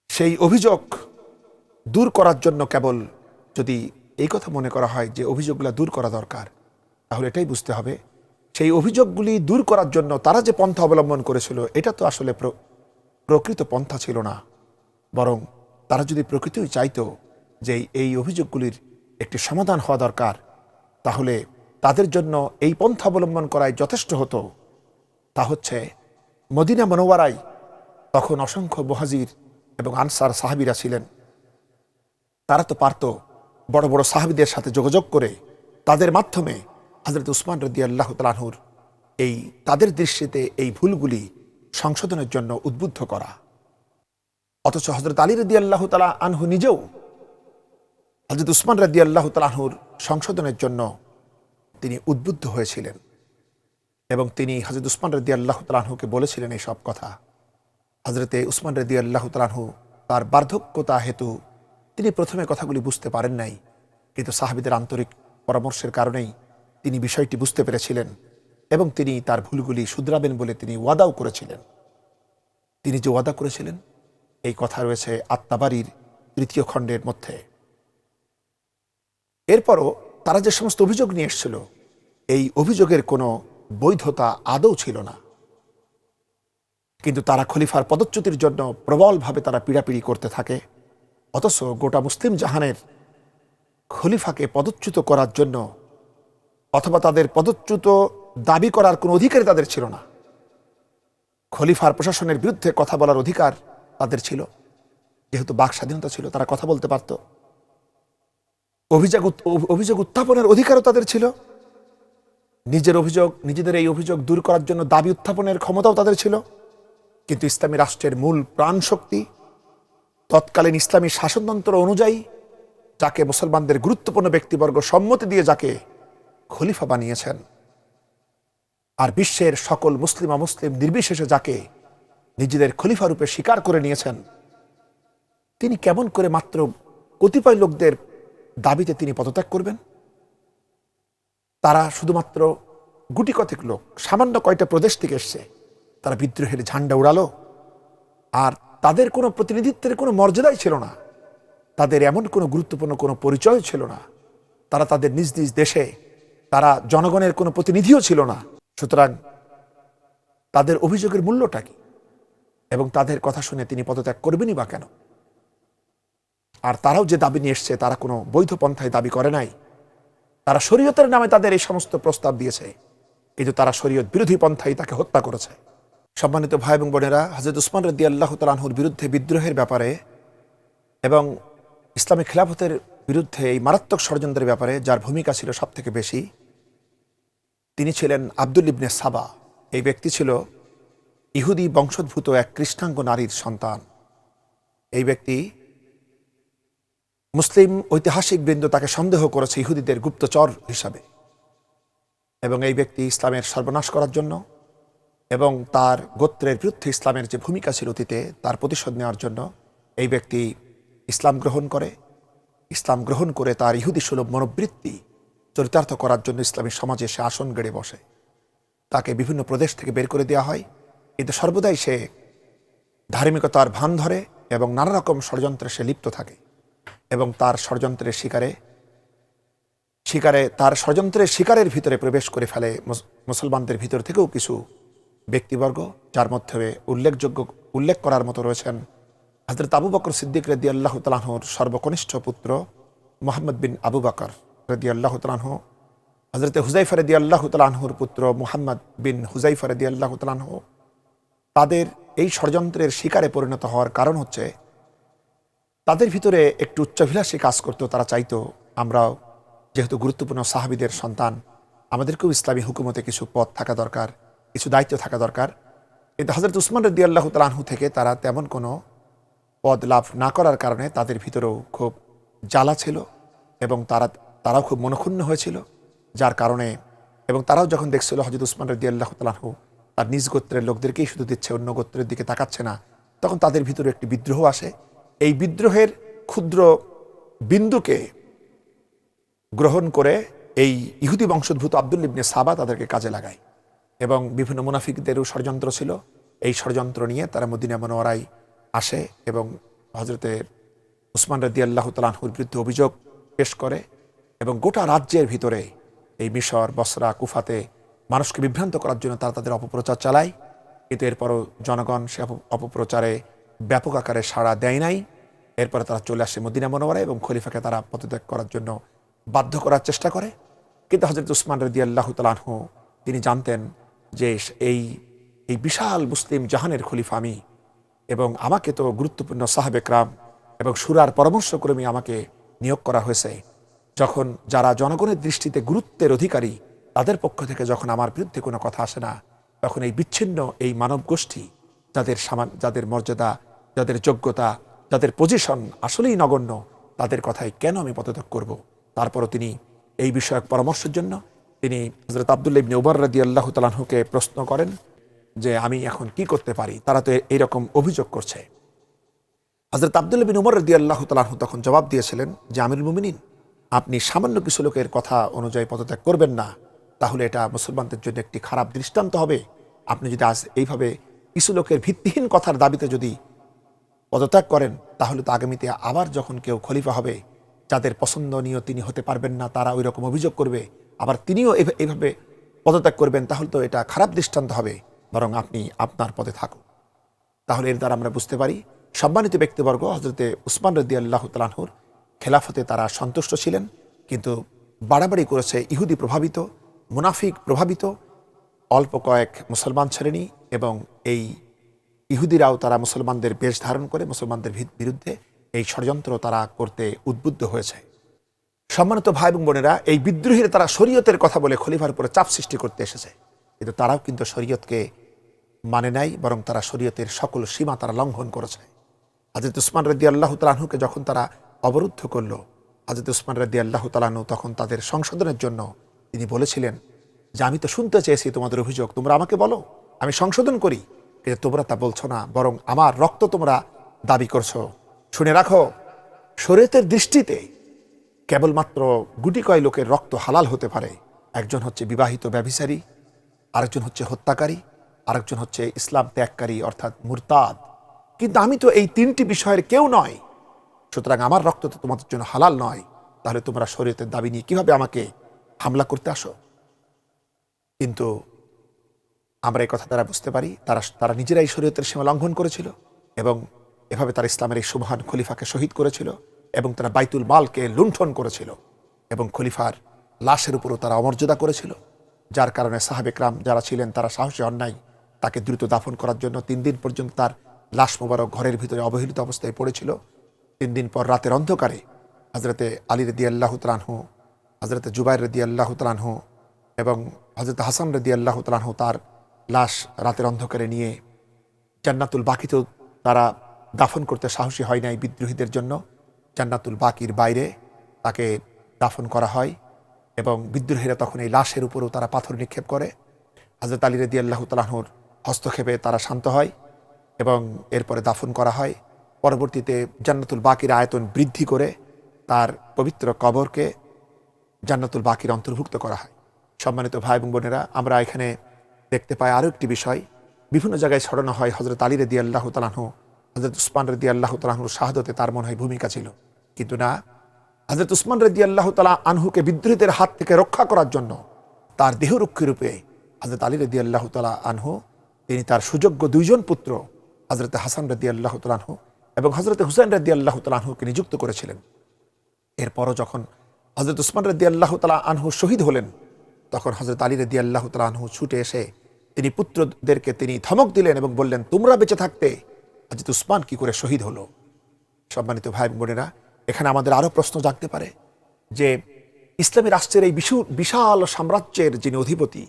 A: সেই অভিযোগ দূর করার জন্য কেবল যদি এই কথা মনে করা হয় যে অভিযোগগুলো দূর করা দরকার, তাহলে এটাই বুঝতে হবে সেই অভিযোগগুলি দূর করার জন্য তারা যে পন্থা অবলম্বন করেছিল এটা তো আসলে প্রকৃত পন্থা ছিল না, বরং তারা যদি প্রকৃতই চাইতো যে এই অভিযোগগুলির একটি সমাধান হওয়া দরকার, তাহলে তাদের জন্য এই পন্থা অবলম্বন করাই যথেষ্ট হতো। তা হচ্ছে মদিনা মুনাওয়ারায় তখন অসংখ্য মুহাজির এবং আনসার সাহাবীরা ছিলেন, তারা তো পারত বড় বড় সাহাবীদের সাথে যোগাযোগ করে তাদের মাধ্যমে হযরত উসমান রাদিয়াল্লাহু তাআলা আনহুর এই তাদের দৃষ্টিতে এই ভুলগুলি সংশোধনের জন্য উদ্বুদ্ধ করা। অথচ হযরত আলী রাদিয়াল্লাহু তাআলা আনহু নিজেও হযরত উসমান রাদিয়াল্লাহু তাআলা আনহুর সংশোধনের জন্য তিনি উদ্বুদ্ধ হয়েছিলেন এবং তিনি হযরত উসমান রাদিয়াল্লাহু তাআলা আনহুকে বলেছিলেন এই সব কথা। হযরতে উসমান রাদিয়াল্লাহু তাআলা আনহু তার বার্ধক্যতা হেতু তিনি প্রথমে কথাগুলি বুঝতে পারেন নাই, কিন্তু সাহাবীদের আন্তরিক পরামর্শের কারণেই তিনি বিষয়টি বুঝতে পেরেছিলেন এবং তিনি তার ভুলগুলি শুধরাবেন বলে তিনি ওয়াদাও করেছিলেন। তিনি যে ওয়াদা করেছিলেন এই কথা রয়েছে আত-তাবারির 3য় খণ্ডের মধ্যে। এরপরও তারা যে সমস্ত অভিযোগ নিয়ে এসেছিল এই অভিযোগের কোনো বৈধতা আদৌ ছিল না, কিন্তু তারা খলিফার পদচ্যুতির জন্য প্রবলভাবে তারা পীড়াপিড়ি করতে থাকে। অথচ গোটা মুসলিম জাহানের খলিফাকে পদচ্যুত করার জন্য অথবা তাদের পদচ্যুত দাবি করার কোনো অধিকারই তাদের ছিল না। খলিফার প্রশাসনের বিরুদ্ধে কথা বলার অধিকার তাদের ছিল, যেহেতু বাক স্বাধীনতা ছিল, তারা কথা বলতে পারত। অভিযোগ উত্থাপনের অধিকারও তাদের ছিল। নিজেদের এই অভিযোগ দূর করার জন্য দাবি উত্থাপনের ক্ষমতাও তাদের ছিল। কিন্তু ইসলামী রাষ্ট্রের মূল প্রাণ শক্তি, তৎকালীন ইসলামী শাসনতন্ত্র অনুযায়ী যাকে মুসলমানদের গুরুত্বপূর্ণ ব্যক্তিবর্গ সম্মতি দিয়ে যাকে খলিফা বানিয়েছেন, আর বিশ্বের সকল মুসলিম অমুসলিম নির্বিশেষে যাকে নিজেদের খলিফা রূপে স্বীকার করে নিয়েছেন, তিনি কেমন করে মাত্র কতিপয় লোকদের দাবিতে তিনি পদত্যাগ করবেন? তারা শুধুমাত্র গুটি কতক লোক, সামান্য কয়টা প্রদেশ থেকে এসছে, তারা বিদ্রোহের ঝান্ডা উড়ালো, আর তাদের কোনো প্রতিনিধিত্বের কোনো মর্যাদাই ছিল না, তাদের এমন কোনো গুরুত্বপূর্ণ কোনো পরিচয় ছিল না, তারা তাদের নিজ নিজ দেশে তারা জনগণের কোনো প্রতিনিধিও ছিল না। সুতরাং তাদের অভিযোগের মূল্যটা কি এবং তাদের কথা শুনে তিনি পদত্যাগ করবেনই বা কেন? আর তারাও যে দাবি নিয়ে এসছে, তারা কোনো বৈধ পন্থায় দাবি করে নাই। তারা শরীয়তের নামে তাদের এই সমস্ত প্রস্তাব দিয়েছে, কিন্তু তারা শরীয়ত বিরোধী পন্থায় তাকে হত্যা করেছে। সম্মানিত ভাই এবং বোনেরা, হযরত উসমান রাদিয়াল্লাহু তাআলা আনহুর বিরুদ্ধে বিদ্রোহের ব্যাপারে এবং ইসলামী খিলাফতের বিরুদ্ধে এই মারাত্মক ষড়যন্ত্রের ব্যাপারে যার ভূমিকা ছিল সব থেকে বেশি, তিনি ছিলেন আব্দুল ইবনে সাবা। এই ব্যক্তি ছিল ইহুদি বংশোদ্ভূত এক কৃষ্ণাঙ্গ নারীর সন্তান। এই ব্যক্তি মুসলিম ঐতিহাসিক বৃন্দ তাকে সন্দেহ করেছে ইহুদিদের গুপ্তচর হিসাবে, এবং এই ব্যক্তি ইসলামের সর্বনাশ করার জন্য এবং তার গোত্রের বিরুদ্ধে ইসলামের যে ভূমিকা ছিল অতীতে তার প্রতিশোধ নেওয়ার জন্য এই ব্যক্তি ইসলাম গ্রহণ করে তার ইহুদি সুলভ মনোবৃত্তি চরিতার্থ করার জন্য ইসলামী সমাজে সে আসন গেড়ে বসে। তাকে বিভিন্ন প্রদেশ থেকে বের করে দেওয়া হয়, কিন্তু সর্বদাই সে ধার্মিকতার ভান ধরে এবং নানা রকম ষড়যন্ত্রে সে লিপ্ত থাকে, এবং তার ষড়যন্ত্রের শিকারের ভিতরে প্রবেশ করে ফেলে মুসলমানদের ভিতর থেকেও কিছু ব্যক্তিবর্গ, যার মধ্যে উল্লেখ করার মতো রয়েছেন হযরত আবু বকর সিদ্দিক রাদিয়াল্লাহু তাআলা আনহুর সর্বকনিষ্ঠ পুত্র মুহাম্মদ বিন আবু বকর রাদিয়াল্লাহু তাআলা আনহু, হযরত হুযায়ফা রাদিয়াল্লাহু তাআলা আনহুর পুত্র মুহাম্মদ বিন হুযায়ফা রাদিয়াল্লাহু তাআলা আনহু। তাদের এই ষড়যন্ত্রের শিকারে পরিণত হওয়ার কারণ হচ্ছে তাদের ভিতরে একটু উচ্চাভিলাষী কাজ করত। তারা চাইতো আমরাও যেহেতু গুরুত্বপূর্ণ সাহাবীদের সন্তান, আমাদেরকেও ইসলামী হুকুমতে কিছু পদ থাকা দরকার, কিছু দায়িত্ব থাকা দরকার। কিন্তু হযরত উসমান রাদিয়াল্লাহু তাআলা আনহু থেকে তারা তেমন কোনো পদ লাভ না করার কারণে তাদের ভিতরেও খুব জ্বালা ছিল, এবং তারাও খুব মনক্ষুণ্ণ হয়েছিল, যার কারণে এবং তারাও যখন দেখছিল হযরত উসমান রাদিয়াল্লাহু তাআলা আনহু তার নিজ গোত্রের লোকদেরকেই শুধু দিচ্ছে, অন্য গোত্রের দিকে তাকাচ্ছে না, তখন তাদের ভিতরে একটি বিদ্রোহ আসে। এই বিদ্রোহের ক্ষুদ্র বিন্দুকে গ্রহণ করে এই ইহুদি বংশোদ্ভূত আব্দুল ইবনে সাবা তাদেরকে কাজে লাগায়, এবং বিভিন্ন মুনাফিকদেরও ষড়যন্ত্র ছিল। এই ষড়যন্ত্র নিয়ে তারা মদিনা মুনাওয়ারায় আসে এবং হযরতে উসমান রাদিয়াল্লাহু তাআলা আনহুর বিরুদ্ধে অভিযোগ পেশ করে, এবং গোটা রাজ্যের ভিতরে এই মিশর, বসরা, কুফাতে মানুষকে বিভ্রান্ত করার জন্য তারা তাদের অপপ্রচার চালায়। কিন্তু এরপরও জনগণ সে অপপ্রচারে ব্যাপক আকারে সাড়া দেয় নাই। এরপরে তারা চলে আসে মদিনা মুনাওয়ারায় এবং খলিফাকে তারা পদত্যাগ করার জন্য বাধ্য করার চেষ্টা করে। কিন্তু হযরত উসমান রাদিয়াল্লাহু তাআলা আনহু তিনি জানতেন যে এই বিশাল মুসলিম জাহানের খলিফা আমি, এবং আমাকে তো গুরুত্বপূর্ণ সাহাবে کرام এবং শুরার পরামর্শক্রমে আমাকে নিয়োগ করা হয়েছে। যখন যারা জনগণের দৃষ্টিতে গুরুত্বের অধিকারী, তাদের পক্ষ থেকে যখন আমার বিরুদ্ধে কোনো কথা আসে না, তখন এই বিচ্ছিন্ন এই মানব গোষ্ঠী যাদের মর্যাদা, যাদের যোগ্যতা, যাদের পজিশন আসলেই নগণ্য, তাদের কথায় কেন আমি পদত্যাগ করব? তারপরও তিনি এই বিষয়ক পরামর্শের জন্য তিনি হযরত আব্দুল্লাহ ইবনে উমর রাদিয়াল্লাহু তাআলা আনহুকে প্রশ্ন করেন যে আমি এখন কি করতে পারি, তারা তো এইরকম অভিযোগ করছে। হযরত আব্দুল্লাহ বিন উমর রাদিয়াল্লাহু তাআলা আনহু তখন জবাব দিয়েছিলেন যে আমিরুল মুমিনিন, আপনি সামান্য কিছু লোকের কথা অনুযায়ী পদত্যাগ করবেন না, তাহলে এটা মুসলমানদের জন্য একটি খারাপ দৃষ্টান্ত হবে। আপনি যদি আজ এইভাবে কিছু লোকের ভিত্তিহীন কথার দাবিতে যদি পদত্যাগ করেন, তাহলে তো আগামীতে আবার যখন কেউ খলিফা হবে, যাদের পছন্দনীয় তিনি হতে পারবেন না, তারা ওই রকম অভিযোগ করবে, আবার তিনিও এইভাবে পদত্যাগ করবেন, তাহলে তো এটা খারাপ দৃষ্টান্ত হবে। বরং আপনি আপনার পদে থাকুন। তাহলে এর দ্বারা আমরা বুঝতে পারি সম্মানিত ব্যক্তিবর্গ হজরতে উসমান রাদিয়াল্লাহু তাআলা আনহুর খেলাফতে তারা সন্তুষ্ট ছিলেন, কিন্তু বাড়াবাড়ি করেছে ইহুদি প্রভাবিত, মুনাফিক প্রভাবিত অল্প কয়েক মুসলমান শ্রেণী, এবং এই ইহুদিরাও তারা মুসলমানদের বেশ ধারণ করে মুসলমানদের বিরুদ্ধে এই ষড়যন্ত্র তারা করতে উদ্বুদ্ধ হয়েছে। সম্মানিত ভাই এবং বোনেরা, এই বিদ্রোহীরা তারা শরীয়তের কথা বলে খলিফার উপরে চাপ সৃষ্টি করতে এসেছে, কিন্তু তারাও কিন্তু শরীয়তকে মানে নাই, বরং তারা শরীয়তের সকল সীমা তারা লঙ্ঘন করেছে। হযরত উসমান রাদিয়াল্লাহু তাআলা আনহুকে যখন তারা অবরুদ্ধ করল, হযরত উসমান রাদিয়াল্লাহু তাআলা আনহু তখন তাদের সংশোধনের জন্য তিনি বলেছিলেন যে আমি তো শুনতে চেয়েছি তোমাদের অভিযোগ, তোমরা আমাকে বলো, আমি সংশোধন করি, কিন্তু তোমরা তা বলছো না, বরং আমার রক্ত তোমরা দাবি করছো। শুনে রাখো, শরীয়তের দৃষ্টিতে কেবলমাত্র গুটি কয় লোকের রক্ত হালাল হতে পারে। একজন হচ্ছে বিবাহিত ব্যভিচারী, আরেকজন হচ্ছে হত্যাকারী, আরেকজন হচ্ছে ইসলাম ত্যাগকারী অর্থাৎ মুরতাদ। কিন্তু আমি তো এই তিনটি বিষয়ের কেউ নয়, সুতরাং আমার রক্ত তো তোমাদের জন্য হালাল নয়। তাহলে তোমরা শরীয়তের দাবি নিয়ে কিভাবে আমাকে হামলা করতে আসো? কিন্তু আমরা এই কথা দ্বারা বুঝতে পারি তারা নিজেরাই শরীয়তের সীমা লঙ্ঘন করেছিল, এবং এভাবে তারা ইসলামের এই সুবহান খলিফাকে শহীদ করেছিল, এবং তারা বাইতুল মালকে লুণ্ঠন করেছিল, এবং খলিফার লাশের উপরও তারা অমর্যাদা করেছিল, যার কারণে সাহাবে একরাম যারা ছিলেন তারা সাহসী হন নাই তাকে দ্রুত দাফন করার জন্য। 3 দিন পর্যন্ত তার লাশ মোবারক ঘরের ভিতরে অবহেলিত অবস্থায় পড়েছিল। 3 দিন পর রাতের অন্ধকারে হজরতে আলী রাদিয়াল্লাহু তাআলা আনহু, হজরতে জুবাইর রাদিয়াল্লাহু তাআলা আনহু এবং হজরত হাসান রাদিয়াল্লাহু তাআলা আনহু তার লাশ রাতের অন্ধকারে নিয়ে জান্নাতুল বাকিতেও তারা দাফন করতে সাহসী হয় নাই বিদ্রোহীদের জন্য। জান্নাতুল বাকির বাইরে তাকে দাফন করা হয়, এবং বিদ্রোহীরা তখন এই লাশের উপরও তারা পাথর নিক্ষেপ করে। হযরত আলী রাদিয়াল্লাহু তাআলা আনহুর হস্তক্ষেপে তারা শান্ত হয়, এবং এরপরে দাফন করা হয়। পরবর্তীতে জান্নাতুল বাকির আয়তন বৃদ্ধি করে তার পবিত্র কবরকে জান্নাতুল বাকির অন্তর্ভুক্ত করা হয়। সম্মানিত ভাই এবং বোনেরা, আমরা এখানে দেখতে পাই আরও একটি বিষয়, বিভিন্ন জায়গায় ছড়ানো হয় হযরত আলী রাদিয়াল্লাহু তাআলা আনহু, হযরত উসমান রাদিয়াল্লাহু তাআলা আনহুর শাহাদতে তার মনে হয় ভূমিকা ছিল, কিন্তু না, হযরত উসমান রাদিয়াল্লাহু তাআলা আনহুকে বিদ্রোহীদের হাত থেকে রক্ষা করার জন্য তার দেহরক্ষী রূপে হযরত আলী রাদিয়াল্লাহু তাআলা আনহু তিনি তার সুযোগ্য 2 জন পুত্র হযরত হাসান রাদিয়াল্লাহু তাআলা আনহু এবং হযরত হুসাইন রাদিয়াল্লাহু তাআলা আনহুকে নিযুক্ত করেছিলেন। এরপরও যখন হযরত উসমান রাদিয়াল্লাহু তাআলা আনহু শহীদ হলেন, তখন হযরত আলী রাদিয়াল্লাহু তাআলা আনহু ছুটে এসে তিনি পুত্রদেরকে তিনি ধমক দিলেন এবং বললেন, তোমরা বেঁচে থাকতে হযরত উসমান কি করে শহীদ হলো? সম্মানিত ভাই বোনেরা, এখানে আমাদের আরো প্রশ্ন জাগতে পারে যে ইসলামী রাষ্ট্রের এই বিশাল সাম্রাজ্যের যিনি অধিপতি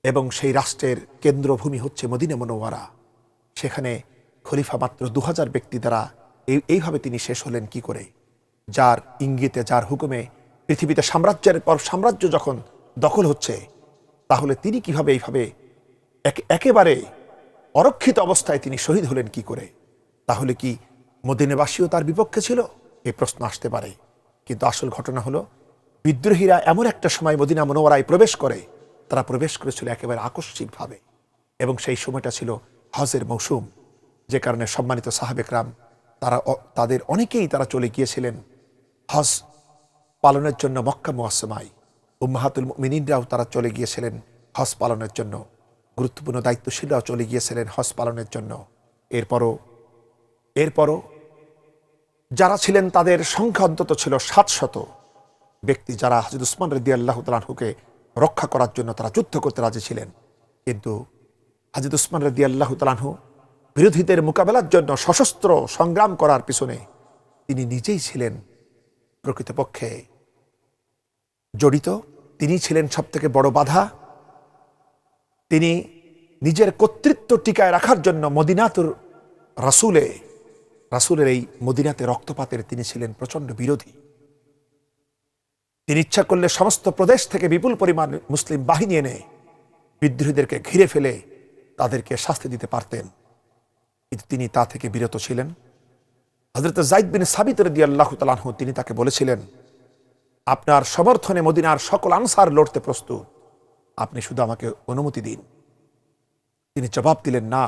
A: এবং সেই রাষ্ট্রের কেন্দ্রভূমি হচ্ছে মদিনা মুনওয়ারা, সেখানে খলিফা মাত্র 2000 ব্যক্তি দ্বারা এইভাবে তিনি শেষ হলেন কি করে? যার ইঙ্গিতে, যার হুকুমে পৃথিবীতে সাম্রাজ্যের পর সাম্রাজ্য যখন দখল হচ্ছে, তাহলে তিনি কিভাবে এইভাবে একেবারে অরক্ষিত অবস্থায় তিনি শহীদ হলেন কি করে? তাহলে কি মদিনাবাসীও তার বিপক্ষে ছিল? এই প্রশ্ন আসতে পারে। কিন্তু আসল ঘটনা হলো, বিদ্রোহীরা এমন একটা সময় মদিনা মুনওয়ারায় প্রবেশ করে, তারা প্রবেশ করেছিল একেবারে আকস্মিকভাবে, এবং সেই সময়টা ছিল হজের মৌসুম, যে কারণে সম্মানিত সাহাবে একরাম তাদের অনেকেই তারা চলে গিয়েছিলেন হজ পালনের জন্য মক্কা মুআজ্জমায়। উম্মাহাতুল মুমিনিনরাও তারা চলে গিয়েছিলেন হজ পালনের জন্য, গুরুত্বপূর্ণ দায়িত্বশীলরাও চলে গিয়েছিলেন হজ পালনের জন্য। এরপরও যারা ছিলেন তাদের সংখ্যা অন্তত ছিল 700 ব্যক্তি, যারা হযরত উসমান রাদিয়াল্লাহু তাআলা আনহুকে রক্ষা করার জন্য তারা যুদ্ধ করতে রাজি ছিলেন। কিন্তু হযরত উসমান রাদিয়াল্লাহু তাআলা আনহু বিরোধীদের মোকাবেলার জন্য সশস্ত্র সংগ্রাম করার পিছনে তিনি নিজেই ছিলেন প্রকৃতপক্ষে জড়িত। তিনি ছিলেন সবথেকে বড় বাধা। তিনি নিজের কর্তৃত্ব টিকায় রাখার জন্য মদিনাতুর রাসূলের এই মদিনাতে রক্তপাতের তিনি ছিলেন প্রচন্ড বিরোধী। তিনি ইচ্ছা করলে সমস্ত প্রদেশ থেকে বিপুল পরিমাণ মুসলিম বাহিনী এনে বিদ্রোহীদেরকে ঘিরে ফেলে তাদেরকে শাস্তি দিতে পারতেন, কিন্তু তিনি তা থেকে বিরত ছিলেন। হযরত যায়েদ বিন সাবিত রাদিয়াল্লাহু তাআলা আনহু তিনি তাকে বলেছিলেন, আপনার সমর্থনে মদিনার সকল আনসার লড়তে প্রস্তুত, আপনি শুধু আমাকে অনুমতি দিন। তিনি জবাব দিলেন, না,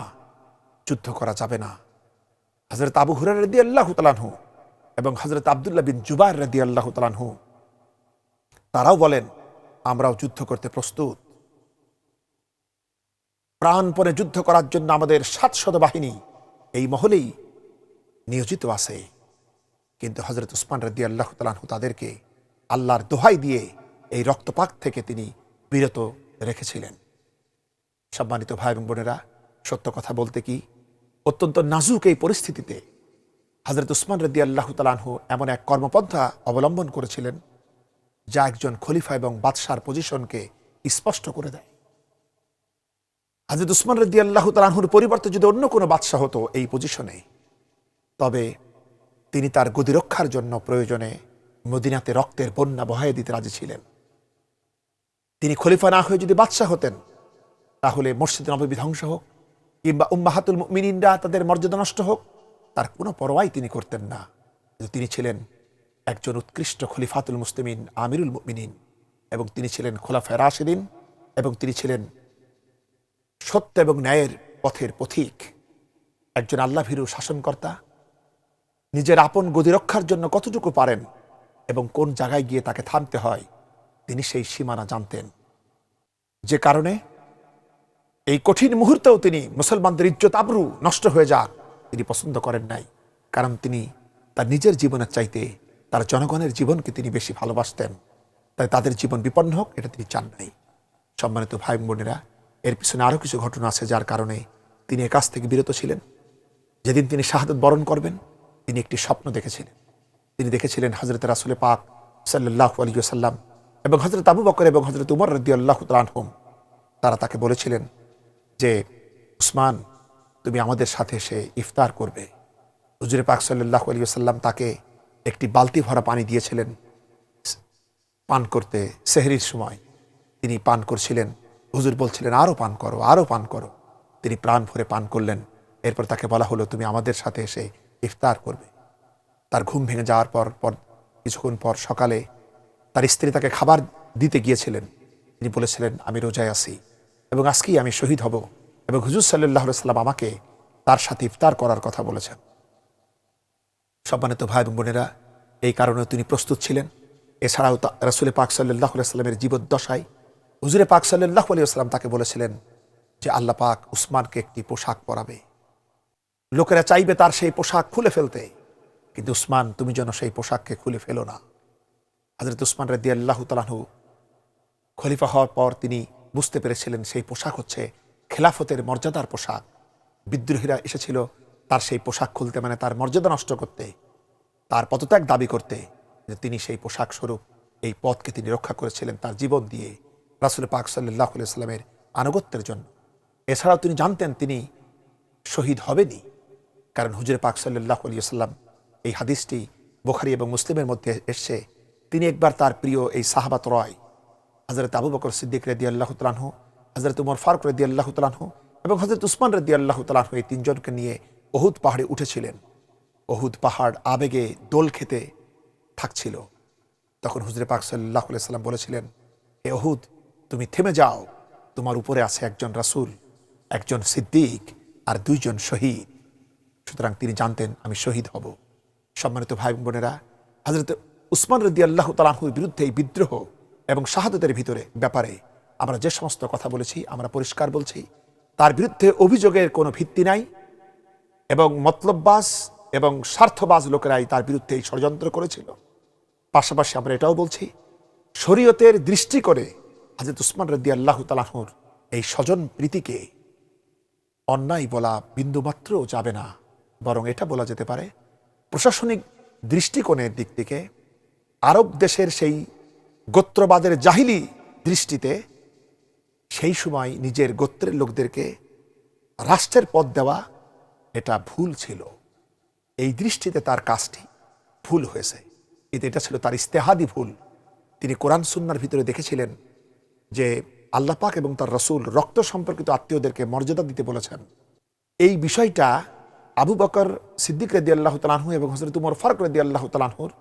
A: যুদ্ধ করা যাবে না। হযরত আবু হুরায়রা রাদিয়াল্লাহু তাআলা আনহু এবং হযরত আব্দুল্লাহ বিন জুবাইর রাদিয়াল্লাহু তাআলা আনহু তারাও বলেন, আমরাও যুদ্ধ করতে প্রস্তুত। প্রাণপণে যুদ্ধ করার জন্য আমাদের ৭০০ বাহিনী এই মহলেই নিয়োজিত আছে। কিন্তু হযরত উসমান রাদিয়াল্লাহু তাআলা আনহু তাদেরকে আল্লাহর দোহাই দিয়ে এই রক্তপাত থেকে তিনি বিরত রেখেছিলেন। সম্মানিত ভাই এবং বোনেরা, সত্য কথা বলতে কি, অত্যন্ত নাজুক এই পরিস্থিতিতে হযরত উসমান রাদিয়াল্লাহু তাআলা আনহু এমন এক কর্মপন্থা অবলম্বন করেছিলেন যা একজন খলিফা এবং বাদশার পজিশনকে স্পষ্ট করে দেয়। হযরত উসমান রাদিয়াল্লাহু তাআলা আনহুর পরিবর্তে যদি অন্য কোনো বাদশা হতো এই পজিশনে, তবে তিনি তার গদি রক্ষার জন্য প্রয়োজনে মদিনাতে রক্তের বন্যা বহায়ে দিতে রাজি ছিলেন। তিনি খলিফা না হয়ে যদি বাদশা হতেন, তাহলে মসজিদ নববী ধ্বংস হোক কিংবা উম্মাহাতুল মুমিনিনরা তাদের মর্যাদা নষ্ট হোক, তার কোনো পরোয়াই তিনি করতেন না। তিনি ছিলেন একজন উৎকৃষ্ট খলিফাতুল মুসলিমিন, আমিরুল মুমিনিন, এবং তিনি ছিলেন খোলাফায়ে রাশিদিন, এবং তিনি ছিলেন সত্য এবং ন্যায়ের পথের পথিক, একজন আল্লাহভীরু শাসনকর্তা। নিজের আপন গদি রক্ষার জন্য কতটুকু পারেন এবং কোন জায়গায় গিয়ে তাকে থামতে হয়, তিনি সেই সীমানা জানতেন। যে কারণে এই কঠিন মুহূর্তেও তিনি মুসলমানদের ইজ্জত আবরু নষ্ট হয়ে যাক তিনি পছন্দ করেন নাই। কারণ তিনি তার নিজের জীবনের চাইতে তার জনগণের জীবনকে তিনি বেশি ভালোবাসতেন। তাই তাদের জীবন বিপন্ন হোক এটা তিনি চান নাই। সম্মানিত ভাই বোনেরা, এর পিছনে আরও কিছু ঘটনা আছে যার কারণে তিনি এ কাজ থেকে বিরত ছিলেন। যেদিন তিনি শাহাদাত বরণ করবেন, তিনি একটি স্বপ্ন দেখেছিলেন। তিনি দেখেছিলেন হযরত রাসূল পাক সাল্লাল্লাহু আলাইহি ওয়াসাল্লাম এবং হযরত আবু বকর এবং হযরত উমর রাদিয়াল্লাহু তাআলা আনহুম তারা তাকে বলেছিলেন যে, উসমান, তুমি আমাদের সাথে এসে ইফতার করবে। হুজুরে পাক সাল্লাল্লাহু আলাইহি ওয়াসাল্লাম তাকে একটি বালতি ভরা পানি দিয়েছিলেন পান করতে। সেহরির সময় তিনি পান করছিলেন, হুজুর বলছিলেন আরও পান করো, আরও পান করো। তিনি প্রাণ ভরে পান করলেন। এরপর তাকে বলা হলো, তুমি আমাদের সাথে এসে ইফতার করবে। তার ঘুম ভেঙে যাওয়ার পর কিছুক্ষণ পর সকালে তার স্ত্রী তাকে খাবার দিতে গিয়েছিলেন। তিনি বলেছিলেন, আমি রোজায় আছি এবং আজকেই আমি শহীদ হব, এবং হুজুর সাল্লাল্লাহু আলাইহি ওয়াসাল্লাম আমাকে তার সাথে ইফতার করার কথা বলেছেন। সম্মানিত ভাই এবং বোনেরা, এই কারণে তিনি প্রস্তুত ছিলেন। এছাড়াও রাসূল পাক সাল্লাল্লাহু আলাইহি ওয়াসাল্লামের জীবদ্দশায় হুজুরে পাক সাল্লাল্লাহু আলাইহি ওয়াসাল্লাম তাকে বলেছিলেন যে আল্লাহ পাক উসমানকে একটি পোশাক পরাবে। লোকেরা চাইবে তার সেই পোশাক খুলে ফেলতে, কিন্তু উসমান, তুমি যেন সেই পোশাককে খুলে ফেলো না। হযরত উসমান রাদিয়াল্লাহু তাআলা আনহু খলিফা হওয়ার পর তিনি বুঝতে পেরেছিলেন সেই পোশাক হচ্ছে খেলাফতের মর্যাদার পোশাক। বিদ্রোহীরা এসেছিল তার সেই পোশাক খুলতে, মানে তার মর্যাদা নষ্ট করতে, তার পদত্যাগ দাবি করতে। তিনি সেই পোশাক স্বরূপ এই পথকে তিনি রক্ষা করেছিলেন তার জীবন দিয়ে, রাসূল পাক সাল্লাল্লাহু আলাইহি ওয়াসাল্লামের আনুগত্যের জন্য। এছাড়াও তিনি জানতেন তিনি শহীদ হবেনই, কারণ হুজুরে পাক সাল্লাল্লাহু আলাইহি ওয়াসাল্লাম, এই হাদিসটি বুখারী এবং মুসলিমের মধ্যে এসেছে, তিনি একবার তার প্রিয় এই সাহাবা ত্রয় হযরত আবু বকর সিদ্দিক রাদিয়াল্লাহু তাআলা আনহু, হযরত উমর ফারুক রাদিয়াল্লাহু তাআলা আনহু এবং হযরত উসমান রাদিয়াল্লাহু তাআলা আনহু, এই তিনজনকে নিয়ে উহুদ পাহাড়ে উঠেছিলেন। উহুদ পাহাড় আবেগে দোল খেতে থাকছিল। তখন হুজুরে পাক সাল্লাল্লাহু আলাইহি ওয়াসাল্লাম বলেছিলেন, হে উহুদ, তুমি থেমে যাও, তোমার উপরে আছে একজন রাসূল, একজন সিদ্দিক আর দুইজন শহীদ। সুতরাং তিনি জানতেন আমি শহীদ হব। সম্মানিত ভাই বোনেরা, হযরত উসমান রাদিয়াল্লাহু তাআলা আনহুর বিরুদ্ধে এই বিদ্রোহ এবং শাহাদাতের ভিতরে ব্যাপারে আমরা যে সমস্ত কথা বলেছি, আমরা পরিষ্কার বলছি, তার বিরুদ্ধে অভিযোগের কোনো ভিত্তি নাই, এবং মতলববাজ এবং স্বার্থবাজ লোকেরাই তার বিরুদ্ধে এই ষড়যন্ত্র করেছিল। পাশাপাশি আমরা এটাও বলছি, শরীয়তের দৃষ্টিকোণে হযরত উসমান রাদিয়াল্লাহু তাআলা আনহুর এই স্বজন প্রীতিকে অন্যায় বলা বিন্দুমাত্রও যাবে না, বরং এটা বলা যেতে পারে প্রশাসনিক দৃষ্টিকোণের দিক থেকে আরব দেশের সেই গোত্রবাদের জাহিলি দৃষ্টিতে সেই সময় নিজের গোত্রের লোকদেরকে রাষ্ট্রের পদ দেওয়া এটা ভুল ছিল। এই দৃষ্টিতে তার কাজটি ভুল হয়েছে, কিন্তু এটা ছিল তার ইস্তেহাদি ভুল। তিনি কোরআন সুন্নাহর ভিতরে দেখেছিলেন যে আল্লাহ পাক এবং তার রাসূল রক্ত সম্পর্কিত আত্মীয়দেরকে মর্যাদা দিতে বলেছেন। এই বিষয়টা আবু বকর সিদ্দিক রাদিয়াল্লাহু তাআলা আনহু এবং হযরত উমর ফারুক রাদিয়াল্লাহু তাআলা আনহুর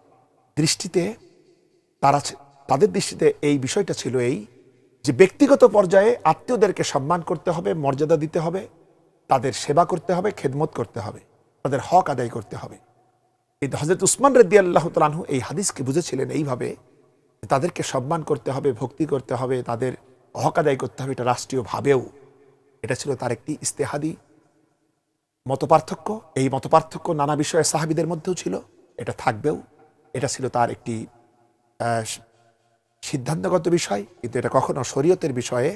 A: দৃষ্টিতে, তাদের দৃষ্টিতে এই বিষয়টা ছিল এই যে ব্যক্তিগত পর্যায়ে আত্মীয়দেরকে সম্মান করতে হবে, মর্যাদা দিতে হবে, তাদের সেবা করতে হবে, খেদমত করতে হবে, তাদের হক আদায় করতে হবে। কিন্তু হযরত উসমান রাদিয়াল্লাহু তাআলা আনহু এই হাদিসকে বুঝেছিলেন এইভাবে, তাদেরকে সম্মান করতে হবে, ভক্তি করতে হবে, তাদের হক আদায় করতে হবে, এটা রাষ্ট্রীয়ভাবেও, এটা ছিল তার একটি ইস্তেহাদি মতপার্থক্য। এই মতপার্থক্য নানা বিষয়ে সাহাবীদের মধ্যেও ছিল, এটা থাকবেও। এটা ছিল তার একটি সিদ্ধান্তগত বিষয়, কিন্তু এটা কখনো শরীয়তের বিষয়ে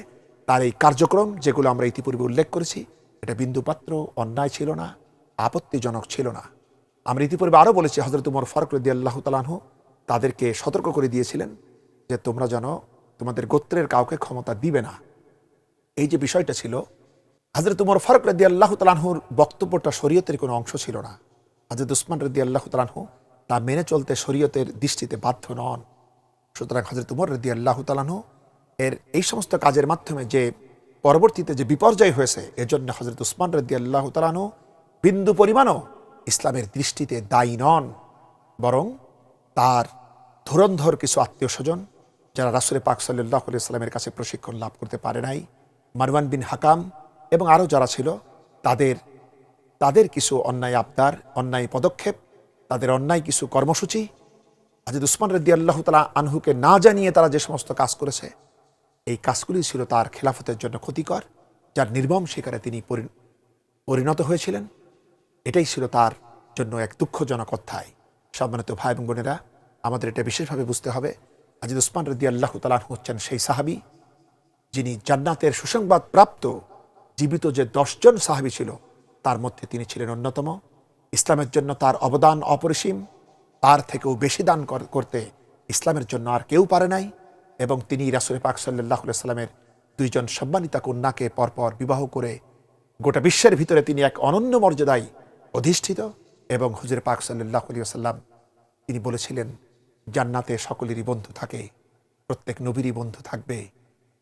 A: তার এই কার্যক্রম যেগুলো আমরা ইতিপূর্বে উল্লেখ করেছি, এটা বিন্দুমাত্র অন্যায় ছিল না, আপত্তিজনক ছিল না। আমরা ইতিপূর্বে আরও বলেছি, হযরত উমর ফারুক রাদিয়াল্লাহু তাআলা আনহু তাদেরকে সতর্ক করে দিয়েছিলেন যে তোমরা যেন তোমাদের গোত্রের কাউকে ক্ষমতা দিবে না। এই যে বিষয়টা ছিল, হযরত উমর ফারুক রাদিয়াল্লাহু তাআলা আনহুর বক্তব্যটা শরীয়তের কোনো অংশ ছিল না। হযরত উসমান রাদিয়াল্লাহু তাআলা আনহু তা মেনে চলতে শরীয়তের দৃষ্টিতে বাধ্য নন। সুতরাং হযরত উমর রাদিয়াল্লাহু তাআলা আনহু এর এই সমস্ত কাজের মাধ্যমে যে পরবর্তীতে যে বিপর্যয় হয়েছে, এজন্য হযরত উসমান রাদিয়াল্লাহু তাআলা আনহু বিন্দু পরিমাণও ইসলামের দৃষ্টিতে দায়ী নন, বরং তার ধুরন্ধর কিছু আত্মীয় স্বজন যারা রাসূল পাক সাল্লাল্লাহু আলাইহি সাল্লামের কাছে প্রশিক্ষণ লাভ করতে পারে নাই, মারওয়ান বিন হাকাম এবং আরও যারা ছিল, তাদের কিছু অন্যায় আবদার, অন্যায় পদক্ষেপ, তাদের অন্যায় কিছু কর্মসূচি, হযরত উসমান রাদিয়াল্লাহু তাআলা আনহুকে না জানিয়ে তারা যে সমস্ত কাজ করেছে, এই কাজগুলি ছিল তার খেলাফতের জন্য ক্ষতিকর, যার নির্মম শিকারে তিনি পরিণত হয়েছিলেন। এটাই ছিল তার জন্য এক দুঃখজনক অধ্যায়। সম্মানিত ভাই এবং বোনেরা, আমাদের এটা বিশেষভাবে বুঝতে হবে, হযরত উসমান রাদিয়াল্লাহু তাআলা আনহু হচ্ছেন সেই সাহাবী যিনি জান্নাতের সুসংবাদ প্রাপ্ত জীবিত যে 10 জন সাহাবী ছিল, তার মধ্যে তিনি ছিলেন অন্যতম। ইসলামের জন্য তার অবদান অপরিসীম, তার থেকেও বেশি দান করতে ইসলামের জন্য আর কেউ পারে নাই। এবং তিনি রাসূল পাক সাল্লাল্লাহু আলাইহি সাল্লামের 2 জন সম্মানিতা কন্যাকে পরপর বিবাহ করে গোটা বিশ্বের ভিতরে তিনি এক অনন্য মর্যাদায় অধিষ্ঠিত। এবং হুজুর পাক সাল্লাল্লাহু আলাইহি ওয়াসাল্লাম তিনি বলেছিলেন, জান্নাতে সকলেরই বন্ধু থাকে, প্রত্যেক নবীরই বন্ধু থাকবে,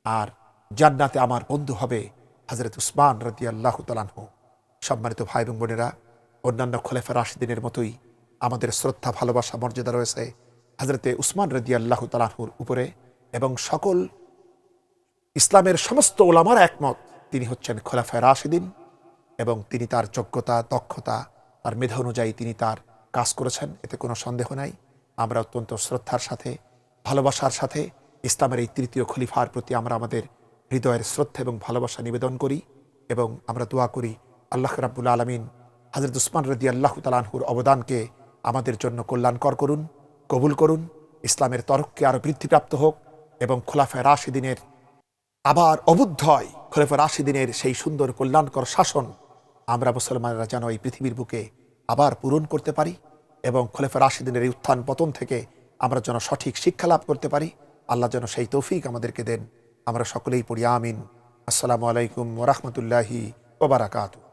A: আর জান্নাতে আমার বন্ধু হবে হযরত উসমান রাদিয়াল্লাহু তাআলা আনহু। সম্মানিত ভাই এবং বোনেরা, অন্যান্য খোলাফায়ে রাশিদিনের মতোই আমাদের শ্রদ্ধা, ভালোবাসা, মর্যাদা রয়েছে হযরতে উসমান রাদিয়াল্লাহু তাআলা আনহুর উপরে। এবং সকল ইসলামের সমস্ত ওলামারা একমত, তিনি হচ্ছেন খোলাফায়ে রাশিদিন, এবং তিনি তার যোগ্যতা, দক্ষতা, তার মেধা অনুযায়ী তিনি তার কাজ করেছেন, এতে কোনো সন্দেহ নাই। আমরা অত্যন্ত শ্রদ্ধার সাথে, ভালোবাসার সাথে ইসলামের এই তৃতীয় খলিফার প্রতি আমরা আমাদের হৃদয়ের শ্রদ্ধা এবং ভালোবাসা নিবেদন করি, এবং আমরা দোয়া করি আল্লাহ রাব্বুল আলামিন হযরত উসমান রাদিয়াল্লাহু তাআলা আনহুর অবদানকে আমাদের জন্য কল্যাণকর করুন, কবুল করুন। ইসলামের তরক্কি আরও বৃদ্ধিপ্রাপ্ত হোক, এবং খোলাফায়ে রাশিদিনের আবার অবুদ্ধ হয়, খোলাফায়ে রাশিদিনের সেই সুন্দর কল্যাণকর শাসন আমরা মুসলমানরা যেন এই পৃথিবীর বুকে আবার পূরণ করতে পারি, এবং খোলাফায়ে রাশিদিনের এই উত্থান পতন থেকে আমরা যেন সঠিক শিক্ষা লাভ করতে পারি। আল্লাহ যেন সেই তৌফিক আমাদেরকে দেন। আমরা সকলেই পড়ি আমিন। আসসালামু আলাইকুম ওয়া রাহমাতুল্লাহি ওয়া বারাকাতুহু।